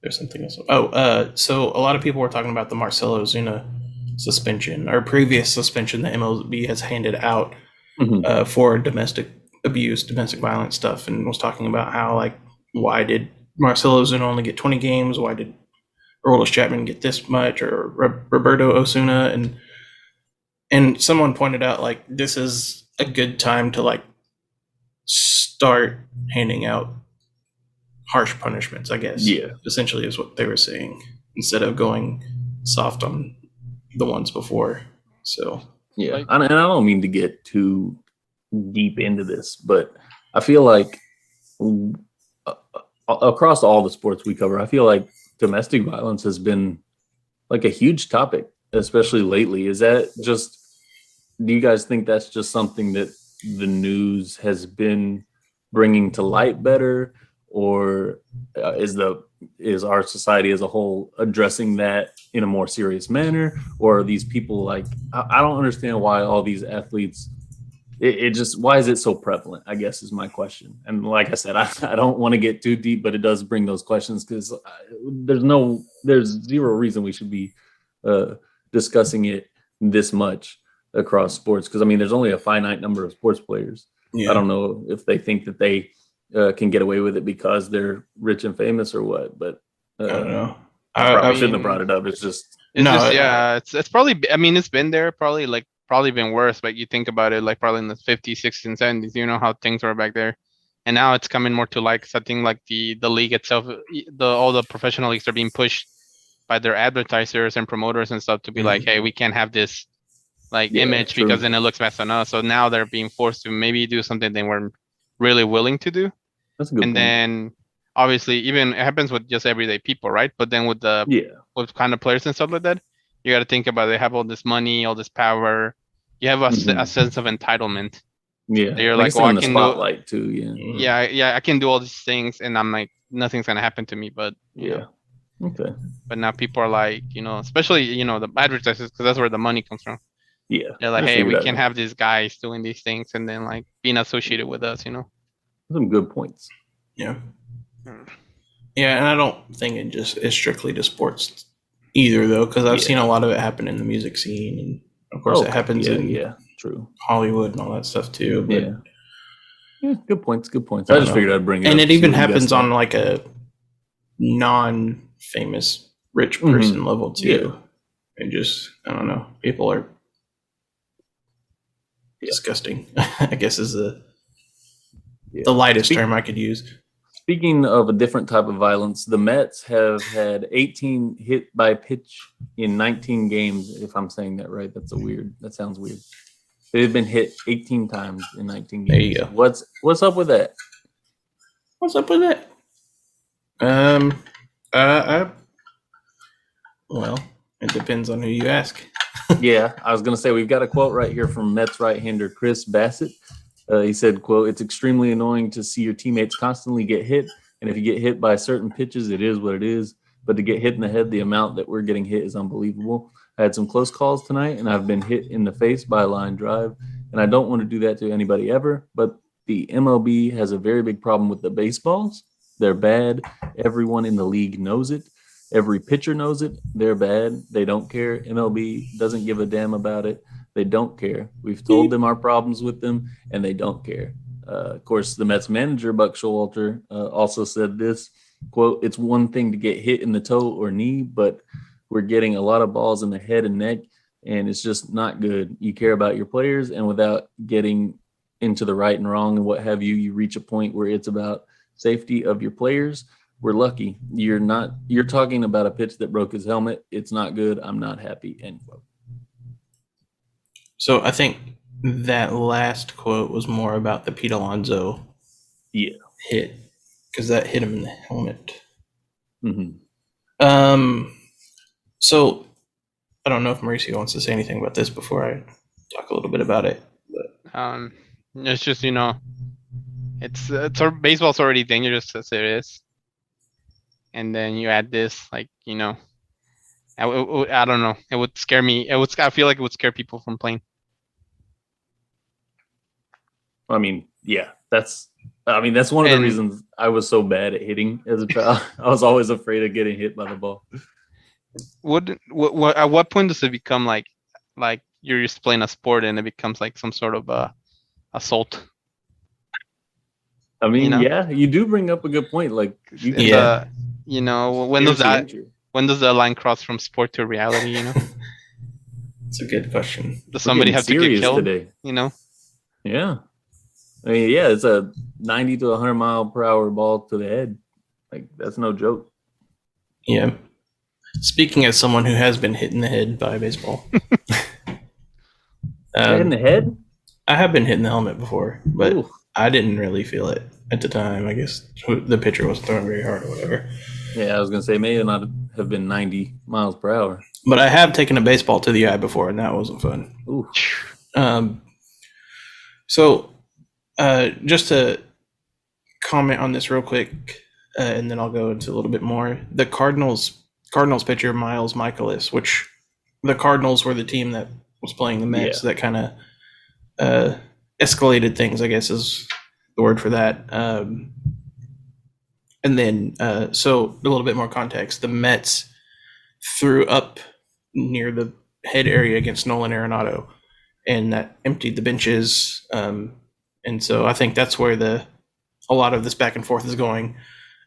There's something else. So a lot of people were talking about the Marcell Ozuna suspension, or previous suspension that MLB has handed out for domestic abuse, domestic violence stuff, and was talking about how, like, why did Marcell Ozuna only get 20 games? Why did Aroldis Chapman get this much, or Roberto Osuna? And someone pointed out, like, this is a good time to, like, start handing out harsh punishments, I guess. Yeah. Essentially is what they were saying, instead of going soft on the ones before. So, yeah. And I don't mean to get too deep into this, but I feel like across all the sports we cover, I feel like domestic violence has been like a huge topic, especially lately. Is that just, do you guys think that's just something that the news has been bringing to light better, or is our society as a whole addressing that in a more serious manner? Or are these people, like, I don't understand why all these athletes, it just, why is it so prevalent, I guess, is my question. And like I said, I don't want to get too deep, but it does bring those questions, because there's zero reason we should be discussing it this much across sports, because I mean, there's only a finite number of sports players. Yeah. I don't know if they think that they can get away with it because they're rich and famous or what, but I don't know. I probably shouldn't have brought it up. It's probably, I mean, it's been there, probably been worse, but you think about it, like, probably in the 50s, 60s, and 70s, you know how things were back there. And now it's coming more to, like, something like the league itself, all the professional leagues are being pushed by their advertisers and promoters and stuff to be like, hey, we can't have this, like, image, because then it looks best on us. So now they're being forced to maybe do something they weren't really willing to do. That's a good point. Then obviously, even it happens with just everyday people, right? But then with with kind of players and stuff like that, You got to think about it. They have all this money, all this power. You have a Mhm. sense of entitlement. Yeah, You're like like, it's well, I in the can do, spotlight too. Yeah, yeah, I can do all these things, and I'm like, nothing's gonna happen to me. But you know, yeah. Okay. but now people are like, especially the advertisers, because that's where the money comes from. Yeah, They're I like, just hey, figured we I'd can know. have these guys doing these things, and then like being associated with us. Some good points. Yeah. Mm. Yeah, and I don't think it just is strictly to sports either, though, because I've seen a lot of it happen in the music scene, and of course it happens in Yeah, true. Hollywood and all that stuff too. But Yeah, good points. Good points. I I don't just know. figured I'd bring it And up. it to see even what you guys happens on thought. like a non-famous rich Mhm. person level too. Yeah. And just I don't know, people are disgusting. I guess is the lightest term I could use. Speaking of a different type of violence, the Mets have had 18 hit by pitch in 19 games. If I'm saying that right, that sounds weird. They've been hit 18 times in 19 games. There you go. What's up with that? What's up with that? Well, it depends on who you ask. Yeah, I was going to say we've got a quote right here from Mets right-hander Chris Bassett. He said, quote, "It's extremely annoying to see your teammates constantly get hit. And if you get hit by certain pitches, it is what it is. But to get hit in the head, the amount that we're getting hit is unbelievable. I had some close calls tonight, and I've been hit in the face by a line drive. And I don't want to do that to anybody ever. But the MLB has a very big problem with the baseballs. They're bad. Everyone in the league knows it. Every pitcher knows it. They're bad. They don't care. MLB doesn't give a damn about it. They don't care. We've told them our problems with them, and they don't care." Of course, the Mets manager, Buck Showalter, also said this, quote, "It's one thing to get hit in the toe or knee, but we're getting a lot of balls in the head and neck, and it's just not good. You care about your players, and without getting into the right and wrong and what have you, you reach a point where it's about safety of your players. We're lucky. You're talking about a pitch that broke his helmet. It's not good. I'm not happy," end quote. So I think that last quote was more about the Pete Alonso hit, because that hit him in the helmet. Mm-hmm. So I don't know if Mauricio wants to say anything about this before I talk a little bit about it. But it's just baseball's already dangerous as it is, and then you add this, like I don't know. It would scare me. I feel like it would scare people from playing. I mean, yeah, that's one of the reasons I was so bad at hitting as a child. I was always afraid of getting hit by the ball. At what point does it become like you're just playing a sport and it becomes like some sort of assault? I mean, yeah, you do bring up a good point. Like, when does the line cross from sport to reality? It's a good question. Does somebody have to get killed today? Yeah. I mean, yeah, it's a 90 to 100 mile per hour ball to the head. Like, that's no joke. Yeah. Speaking as someone who has been hit in the head by a baseball. Hit in the head? I have been hit in the helmet before, but Ooh. I didn't really feel it at the time. I guess the pitcher wasn't throwing very hard or whatever. Yeah, I was going to say, may not have been 90 miles per hour. But I have taken a baseball to the eye before, and that wasn't fun. Ooh. So just to comment on this real quick, and then I'll go into a little bit more. The Cardinals pitcher Miles Michaelis, which the Cardinals were the team that was playing the Mets, that kind of escalated things, I guess is the word for that. And then, so a little bit more context. The Mets threw up near the head area against Nolan Arenado, and that emptied the benches. And so I think that's where a lot of this back and forth is going.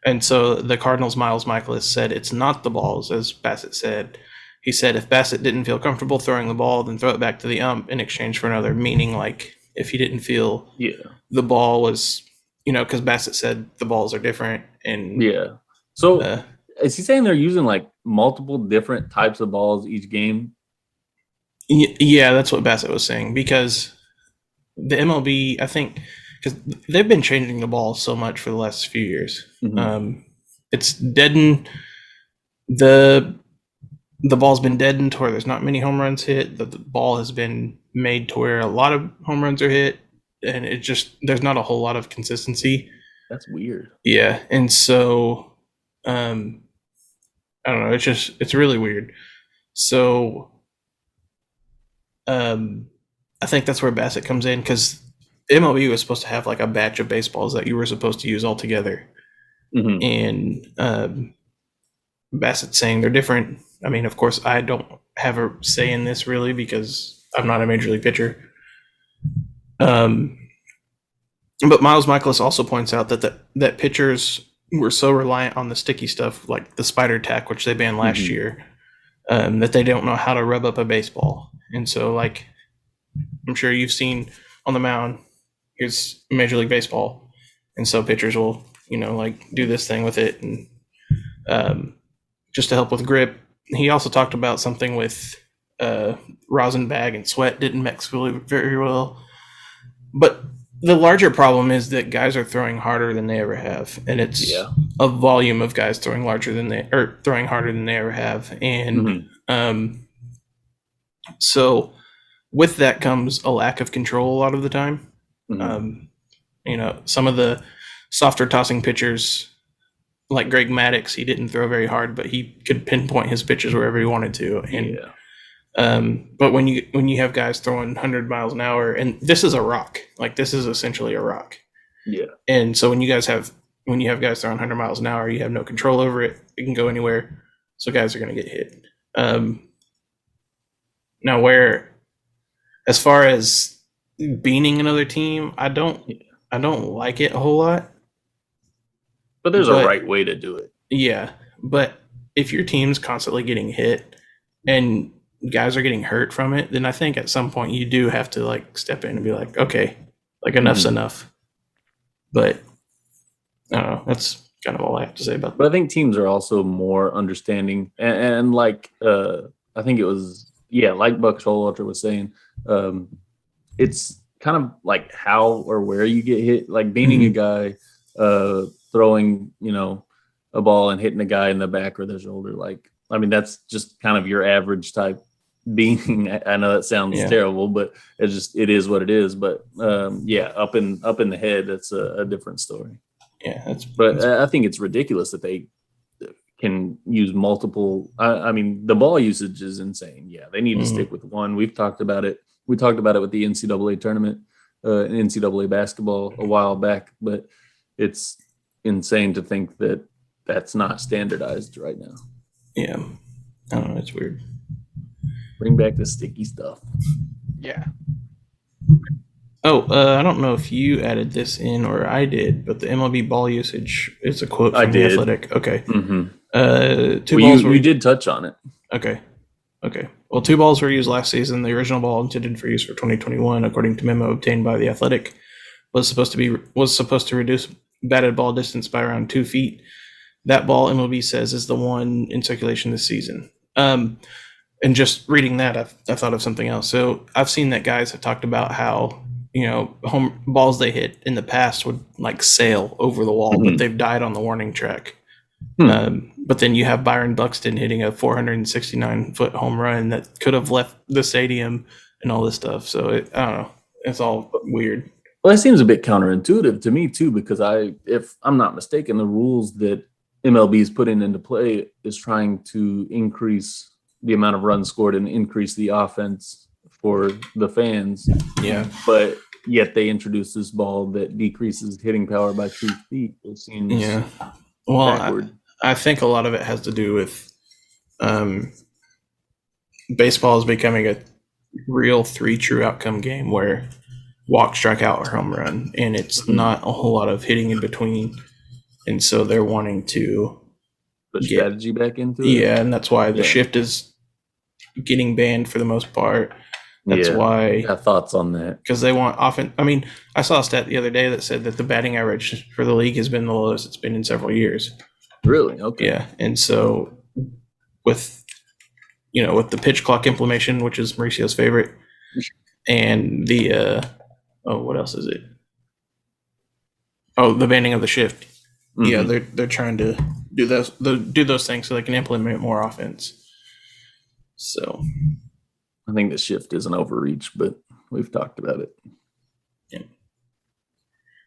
And so the Cardinals' Miles Michaelis said it's not the balls, as Bassett said. He said if Bassett didn't feel comfortable throwing the ball, then throw it back to the ump in exchange for another, meaning like if he didn't feel the ball was, because Bassett said the balls are different. And so is he saying they're using like multiple different types of balls each game? Yeah, that's what Bassett was saying, because the MLB, I think, because they've been changing the ball so much for the last few years. Mm-hmm. It's deadened the the ball's been deadened to where there's not many home runs hit. The ball has been made to where a lot of home runs are hit, and it just there's not a whole lot of consistency. That's weird. Yeah, and so I don't know. It's really weird. So I think that's where Bassett comes in because MLB was supposed to have like a batch of baseballs that you were supposed to use all together, and Bassett's saying they're different. I mean, of course, I don't have a say in this really because I'm not a major league pitcher. But Miles Michaelis also points out that pitchers were so reliant on the sticky stuff like the spider tack, which they banned last year, that they don't know how to rub up a baseball. And so, like, I'm sure you've seen on the mound, here's Major League Baseball. And so pitchers will, like do this thing with it and just to help with grip. He also talked about something with rosin bag and sweat didn't mix really very well. But the larger problem is that guys are throwing harder than they ever have, and it's a volume of guys throwing harder than they ever have, and so with that comes a lack of control a lot of the time. Some of the softer tossing pitchers, like Greg Maddux, he didn't throw very hard, but he could pinpoint his pitches wherever he wanted to, and but when you have guys throwing 100 miles an hour, and this is a rock, like this is essentially a rock. Yeah. And so when you have guys throwing 100 miles an hour, you have no control over it. It can go anywhere. So guys are going to get hit. Now as far as beaning another team, I don't like it a whole lot. But there's a right way to do it. Yeah. But if your team's constantly getting hit and guys are getting hurt from it, then I think at some point you do have to like step in and be like, okay, like enough's enough. But I don't know. That's kind of all I have to say about that. But I think teams are also more understanding, and like I think it was like Buck Showalter was saying, it's kind of like how or where you get hit, like beating a guy, throwing a ball and hitting a guy in the back or the shoulder. Like, I mean, that's just kind of your average type beating. I know that sounds terrible, but it is what it is. But up in the head, that's a different story. Yeah, I think it's ridiculous that they can use multiple. I mean, the ball usage is insane. Yeah, they need to stick with one. We've talked about it. We talked about it with the NCAA tournament, NCAA basketball a while back, but it's insane to think that that's not standardized right now. Yeah, I don't know. It's weird. Bring back the sticky stuff. Yeah. Oh, I don't know if you added this in or I did, but the MLB ball usage is a quote from The Athletic. Okay. You did touch on it. Okay. Well, 2 balls were used last season. The original ball intended for use for 2021, according to memo obtained by The Athletic, was supposed to reduce batted ball distance by around 2 feet. That ball, MLB says, is the one in circulation this season. And just reading that, I thought of something else. So I've seen that guys have talked about how home balls they hit in the past would like sail over the wall, but they've died on the warning track. But then you have Byron Buxton hitting a 469-foot home run that could have left the stadium and all this stuff. So I don't know. It's all weird. Well, that seems a bit counterintuitive to me too, because if I'm not mistaken, the rules that MLB is putting into play is trying to increase the amount of runs scored and increase the offense for the fans. Yeah. But yet they introduce this ball that decreases hitting power by 2 feet. It seems backward. I think a lot of it has to do with baseball is becoming a real 3 true outcome game where walk, strikeout, or home run, and it's not a whole lot of hitting in between. And so they're wanting to put strategy back into it. Yeah, and that's why the shift is getting banned for the most part. That's why I have thoughts on that. Because they want often. I mean, I saw a stat the other day that said that the batting average for the league has been the lowest it's been in several years. Really? Okay. Yeah, and so with the pitch clock implementation, which is Mauricio's favorite, and the what else is it? Oh, the banning of the shift. Yeah, they're trying to do those things so they can implement more offense. So I think the shift is an overreach, but we've talked about it. yeah.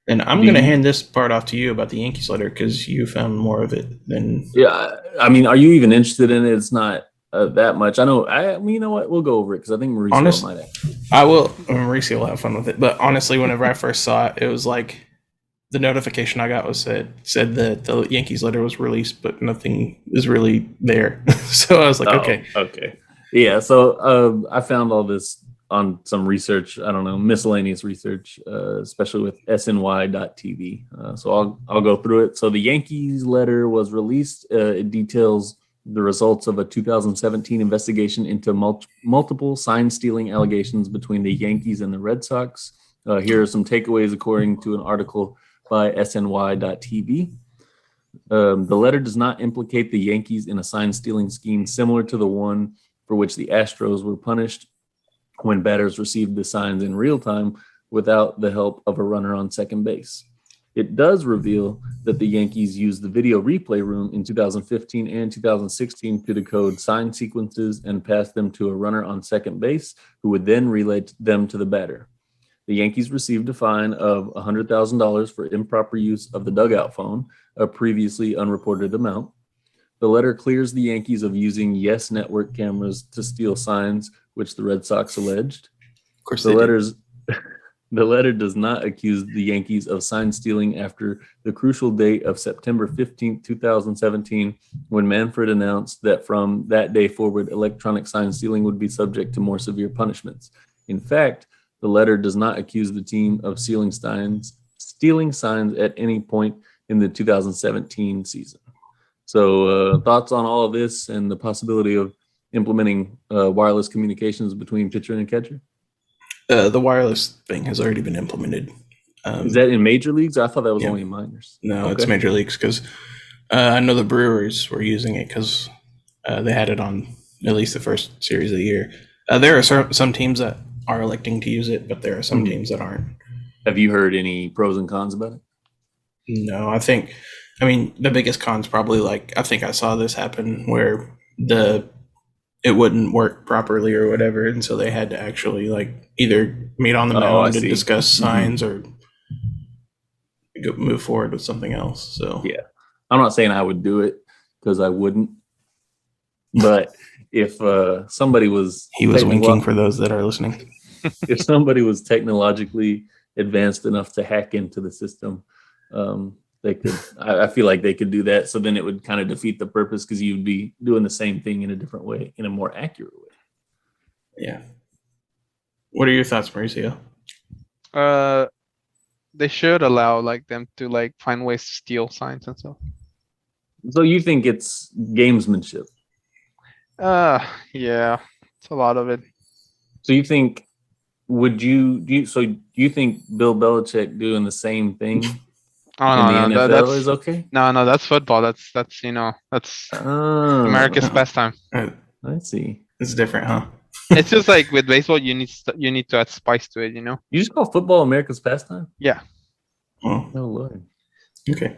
And I'm going to hand this part off to you about the Yankees letter because you found more of it than. Yeah, I mean, are you even interested in it? It's not that much. I know. You know what? We'll go over it because I think Mauricio might have. I will. Mauricio will have fun with it. But honestly, whenever I first saw it, it was like the notification I got was said that the Yankees letter was released, but nothing is really there. So I was like, okay. Yeah. So I found all this on some research. I don't know, miscellaneous research, especially with sny.tv. So I'll go through it. So the Yankees letter was released. It details the results of a 2017 investigation into multiple sign stealing allegations between the Yankees and the Red Sox. Here are some takeaways according to an article by sny.tv. The letter does not implicate the Yankees in a sign stealing scheme similar to the one for which the Astros were punished when batters received the signs in real time without the help of a runner on second base. It does reveal that the Yankees used the video replay room in 2015 and 2016 to decode sign sequences and pass them to a runner on second base who would then relay them to the batter. The Yankees received a fine of $100,000 for improper use of the dugout phone, a previously unreported amount. The letter clears the Yankees of using Yes Network cameras to steal signs, which the Red Sox alleged. Of course, the letter does not accuse the Yankees of sign stealing after the crucial date of September 15, 2017, when Manfred announced that from that day forward, electronic sign stealing would be subject to more severe punishments. In fact, the letter does not accuse the team of stealing signs at any point in the 2017 season. So thoughts on all of this and the possibility of implementing wireless communications between pitcher and catcher? The wireless thing has already been implemented. Is that in major leagues? I thought that was only in minors. No, It's major leagues because I know the Brewers were using it because they had it on at least the first series of the year. There are some teams that are electing to use it, but there are some teams that aren't. Have you heard any pros and cons about it? No, I mean, the biggest con's probably I think I saw this happen where it wouldn't work properly or whatever, and so they had to actually either meet on the mound and discuss signs or move forward with something else. So yeah, I'm not saying I would do it because I wouldn't, but if somebody was winking for those that are listening. If somebody was technologically advanced enough to hack into the system, they could. I feel like they could do that. So then it would kind of defeat the purpose because you'd be doing the same thing in a different way, in a more accurate way. Yeah. What are your thoughts, Mauricio? They should allow them to find ways to steal signs and stuff. So you think it's gamesmanship? Yeah, it's a lot of it. So you think? Do you think Bill Belichick doing the same thing? Oh, in the NFL is okay? No, that's football. That's America's pastime. I see. It's different, huh? It's just like with baseball, you need to add spice to it, You just call football America's pastime? Yeah. Oh Lord. Okay.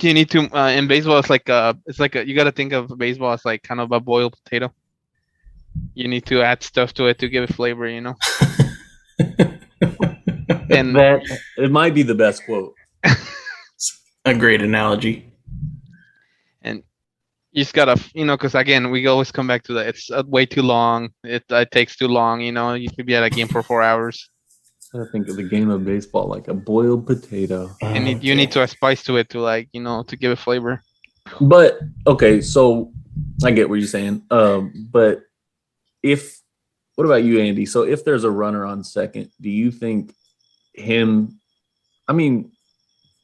You need to in baseball. It's like you got to think of baseball as kind of a boiled potato. You need to add stuff to it to give it flavor, And that it might be the best quote. A great analogy. And you just gotta, because again, we always come back to that. It's way too long. It takes too long. You could be at a game for 4 hours. I think of the game of baseball like a boiled potato. And you need to add spice to it to to give it flavor. But okay, so I get what you're saying. But what about you, Andy? So if there's a runner on second, do you think him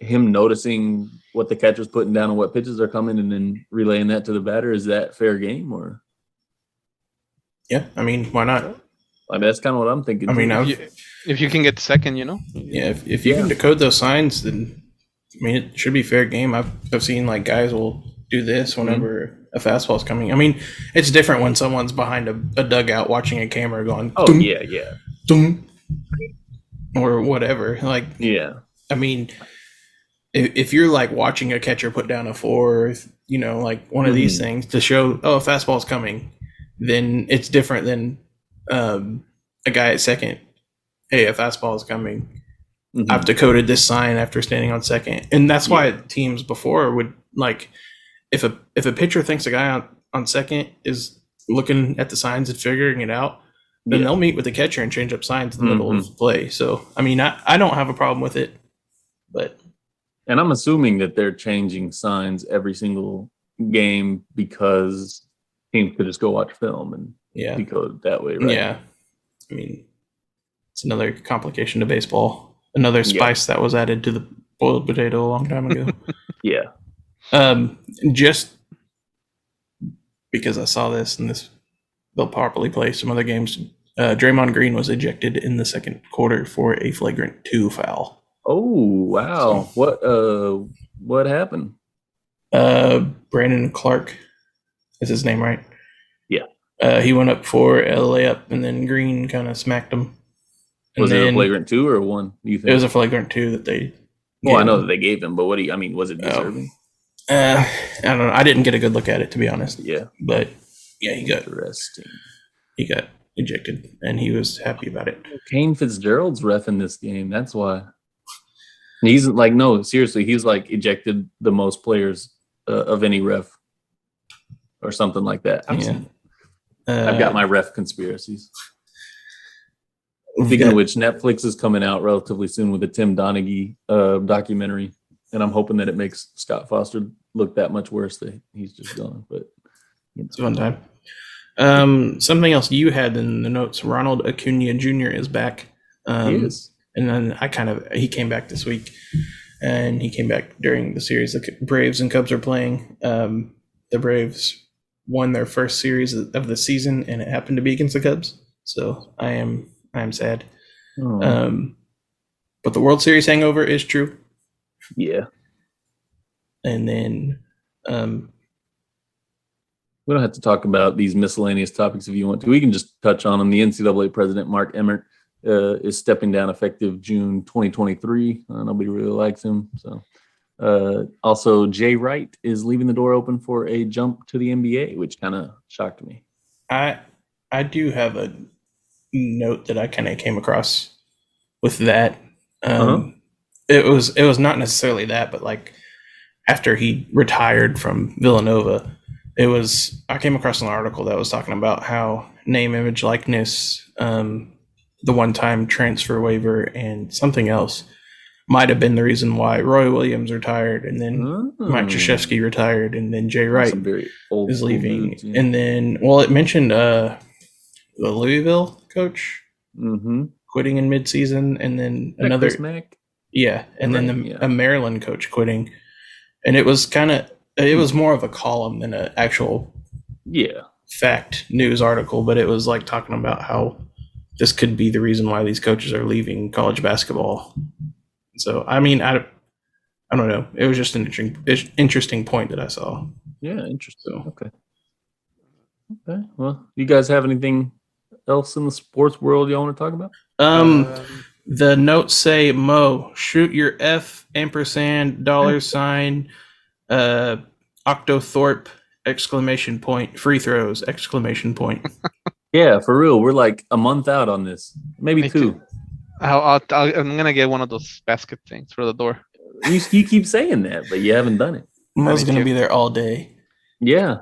noticing what the catcher's putting down and what pitches are coming and then relaying that to the batter, is that fair game or? Yeah, why not? That's kind of what I'm thinking. If you can get second, Yeah, if you can decode those signs, then it should be fair game. I've seen guys will do this whenever a fastball is coming. It's different when someone's behind a dugout watching a camera going, oh, dum, yeah. Dum, or whatever. Yeah. If you're watching a catcher put down a four, one of these things to show, a fastball's coming, then it's different than a guy at second. Hey, a fastball is coming. Mhm. I've decoded this sign after standing on second, and that's why teams before would like if a pitcher thinks a guy on second is looking at the signs and figuring it out, then they'll meet with the catcher and change up signs in the middle of the play. So I mean, I don't have a problem with it, but And I'm assuming that they're changing signs every single game because teams could just go watch film and decode it that way, right? Yeah, I mean, it's another complication to baseball. Another spice that was added to the boiled potato a long time ago. Yeah. Just because I saw this and they'll probably play some other games. Draymond Green was ejected in the second quarter for a flagrant 2 foul. Oh wow! So, what happened? Brandon Clark is his name, right? Yeah. He went up for a layup, and then Green kind of smacked him. Was it a flagrant 2 or 1? Do you think it was a flagrant 2 that they? Well, I know that they gave him, but what do you? I mean, was it deserving? I don't know. I didn't get a good look at it, to be honest. Yeah, but yeah, he got ejected, and he was happy about it. Kane Fitzgerald's reffing this game. That's why. He's like, no, seriously, he's like ejected the most players of any ref or something like that. I've got my ref conspiracies. Speaking of which, Netflix is coming out relatively soon with a Tim Donaghy documentary, and I'm hoping that it makes Scott Foster look that much worse that he's just gone. But it's a fun time. Something else you had in the notes: Ronald Acuna Jr. is back. He is. And then he came back this week, and he came back during the series the Braves and Cubs are playing. The Braves won their first series of the season, and it happened to be against the Cubs. So I am sad. But the World Series hangover is true. Yeah. And then we don't have to talk about these miscellaneous topics if you want to. We can just touch on them. The NCAA president, Mark Emmert, is stepping down effective June 2023. Nobody really likes him. So, also Jay Wright is leaving the door open for a jump to the NBA, which kind of shocked me. I do have a note that I kind of came across with that. It was not necessarily that, but like after he retired from Villanova, I came across an article that was talking about how name, image, likeness, the one-time transfer waiver, and something else might have been the reason why Roy Williams retired, and then Mike Krzyzewski retired, and then Jay Wright is leaving. Dudes, yeah. And then, it mentioned the Louisville coach quitting in midseason, and then another Chris Mack? And then a Maryland coach quitting. And it was it was more of a column than an actual fact news article, but it was like talking about how this could be the reason why these coaches are leaving college basketball. So, I mean, I don't know. It was just an interesting point that I saw. Yeah, interesting. Okay. Well, you guys have anything else in the sports world you want to talk about? The notes say, Mo, shoot your F ampersand $sign Octothorpe exclamation point free throws exclamation point. Yeah, for real. We're like a month out on this, maybe 2. I'm gonna get one of those basket things for the door. You keep saying that, but you haven't done it. Mo's gonna be there all day. Yeah.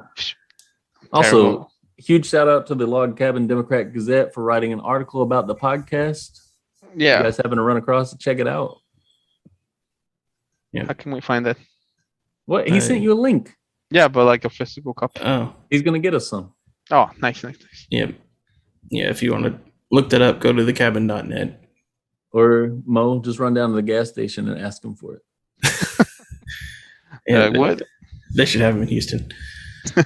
Also, huge shout out to the Log Cabin Democrat Gazette for writing an article about the podcast. Yeah, you guys happen to run across it, check it out. Yeah, how can we find that? What? He sent you a link. Yeah, but like a physical copy. Oh, he's gonna get us some. Oh, nice. Yep. Yeah, if you want to look that up, go to thecabin.net. Or Mo, just run down to the gas station and ask him for it. What? They should have him in Houston. All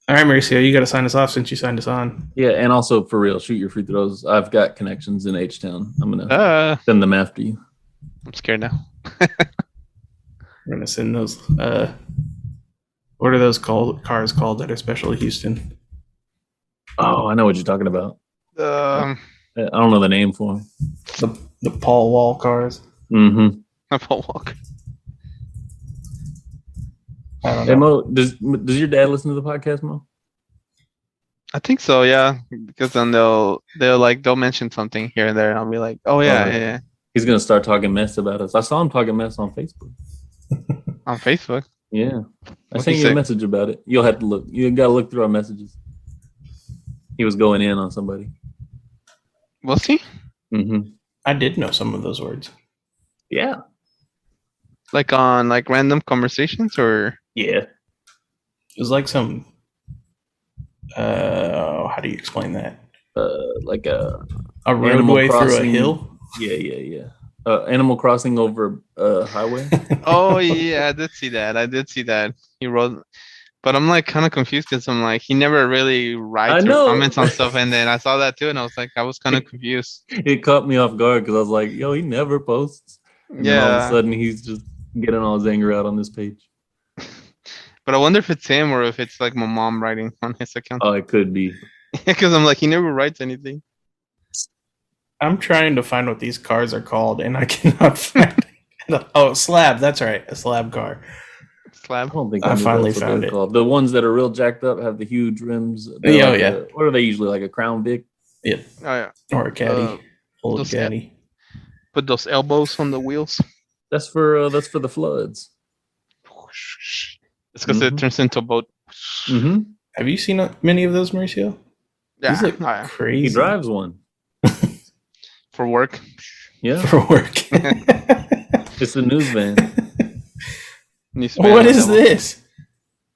right, Mauricio, you got to sign us off since you signed us on. Yeah, and also for real, shoot your free throws. I've got connections in H-Town. I'm gonna send them after you. I'm scared now. We're gonna send those. What are those cars called that are special to Houston? Oh, I know what you're talking about. I don't know the name for them. The Paul Wall cars. Mm-hmm. Paul Walker. I don't know. Hey, Mo, does your dad listen to the podcast, Mo? I think so, yeah. Because then they'll mention something here and there, and I'll be like, oh yeah, yeah. He's gonna start talking mess about us. I saw him talking mess on Facebook. On Facebook. Yeah, I What'd sent he you a say? message about it. You'll have to look. You gotta look through our messages. He was going in on somebody. We'll see. Mm-hmm. I did know some of those words. Yeah. Like on like random conversations or Yeah. It was like some. How do you explain that? Like a roadway through a crossing. hill. Yeah. Animal Crossing over a highway. oh yeah, I did see that. He wrote, but I'm like kind of confused because I'm like he never really writes I or know. comments on stuff, and then I saw that too, and I was like I was kind of confused. It caught me off guard because I was like, "Yo, he never posts," and then all of a Yeah, sudden he's just getting all his anger out on this page. but I wonder if it's him or if it's like my mom writing on his account. Oh, it could be. Because I'm like he never writes anything. I'm trying to find what these cars are called, and I cannot find it. Oh, slab. That's right, a slab car. I Slab. don't think I knew finally that's what found they're it. called. The ones that are real jacked up have the huge rims. Yeah, Like yeah. what are they usually, like a Crown Vic? Yeah, Oh yeah. or a caddy, old those caddy. Put those elbows on the wheels. That's for the floods. It's because it turns into a boat. Mm-hmm. Have you seen many of those, Mauricio? Yeah, These look oh, yeah. crazy. He drives one. For work. Yeah, for work. it's a news van. What is this?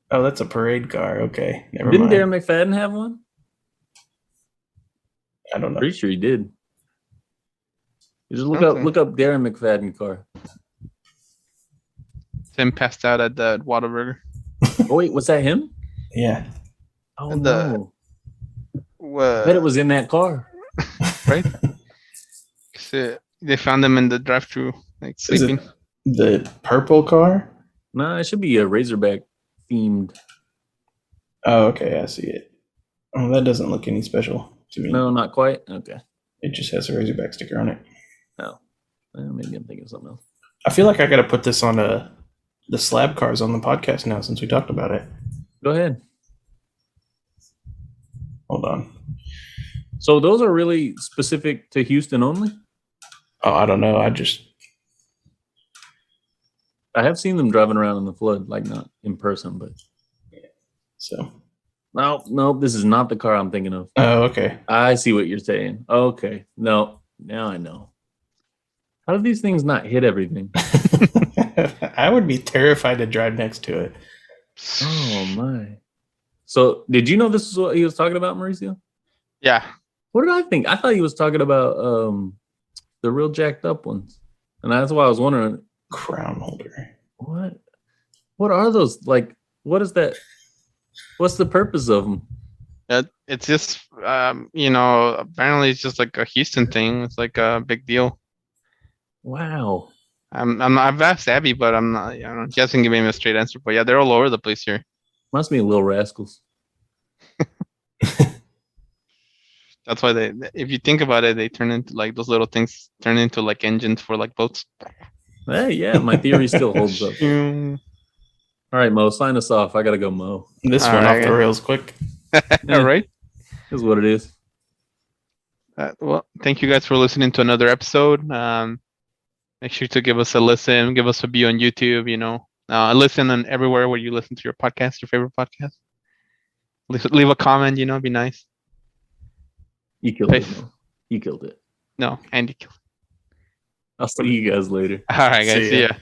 Oh, that's a parade car. Okay, never Didn't mind. Darren McFadden have one? I don't know. Pretty sure he did. You just look Okay. up Darren McFadden car. Him passed out at the Whataburger. Oh wait, was that him? Yeah. Oh And no! I bet it was in that car. right. They found him in the drive-thru, like Is sleeping. it the purple car? Nah, it should be a Razorback themed. Oh, okay, I see it. Oh, that doesn't look any special to me. No, not quite. Okay. It just has a Razorback sticker on it. Well, maybe I'm thinking of something else. I feel like I got to put this on the slab cars on the podcast now since we talked about it. Go ahead. Hold on. So those are really specific to Houston only? Oh, I don't know. I have seen them driving around in the flood, like not in person, but So. no, this is not the car I'm thinking of. Oh, okay. I see what you're saying. Okay. No, now I know. How do these things not hit everything? I would be terrified to drive next to it. Oh my. So did you know this is what he was talking about, Mauricio? Yeah. What did I think? I thought he was talking about the real jacked up ones. And that's why I was wondering, Crown holder. what are those? Like, what is that? What's the purpose of them? It's just, apparently it's just like a Houston thing. It's like a big deal. Wow. I've asked Abby, but I'm not. She hasn't given me a straight answer. But yeah, they're all over the place here. Must be Little Rascals. That's why if you think about it, they turn into like those little things turn into like engines for like boats. Hey, yeah, my theory still holds up. All All right, Mo, sign us off. I gotta go mow. This All went right. off the rails quick. right. This is what it is. Well, thank you guys for listening to another episode. Make sure to give us a listen, give us a view on YouTube. Listen on everywhere where you listen to your podcast, your favorite podcast. Leave a comment. It'd be nice. You killed it. Peace. Mo. You killed it. No, Andy killed. I'll see you guys later. All right, guys. See See ya. ya.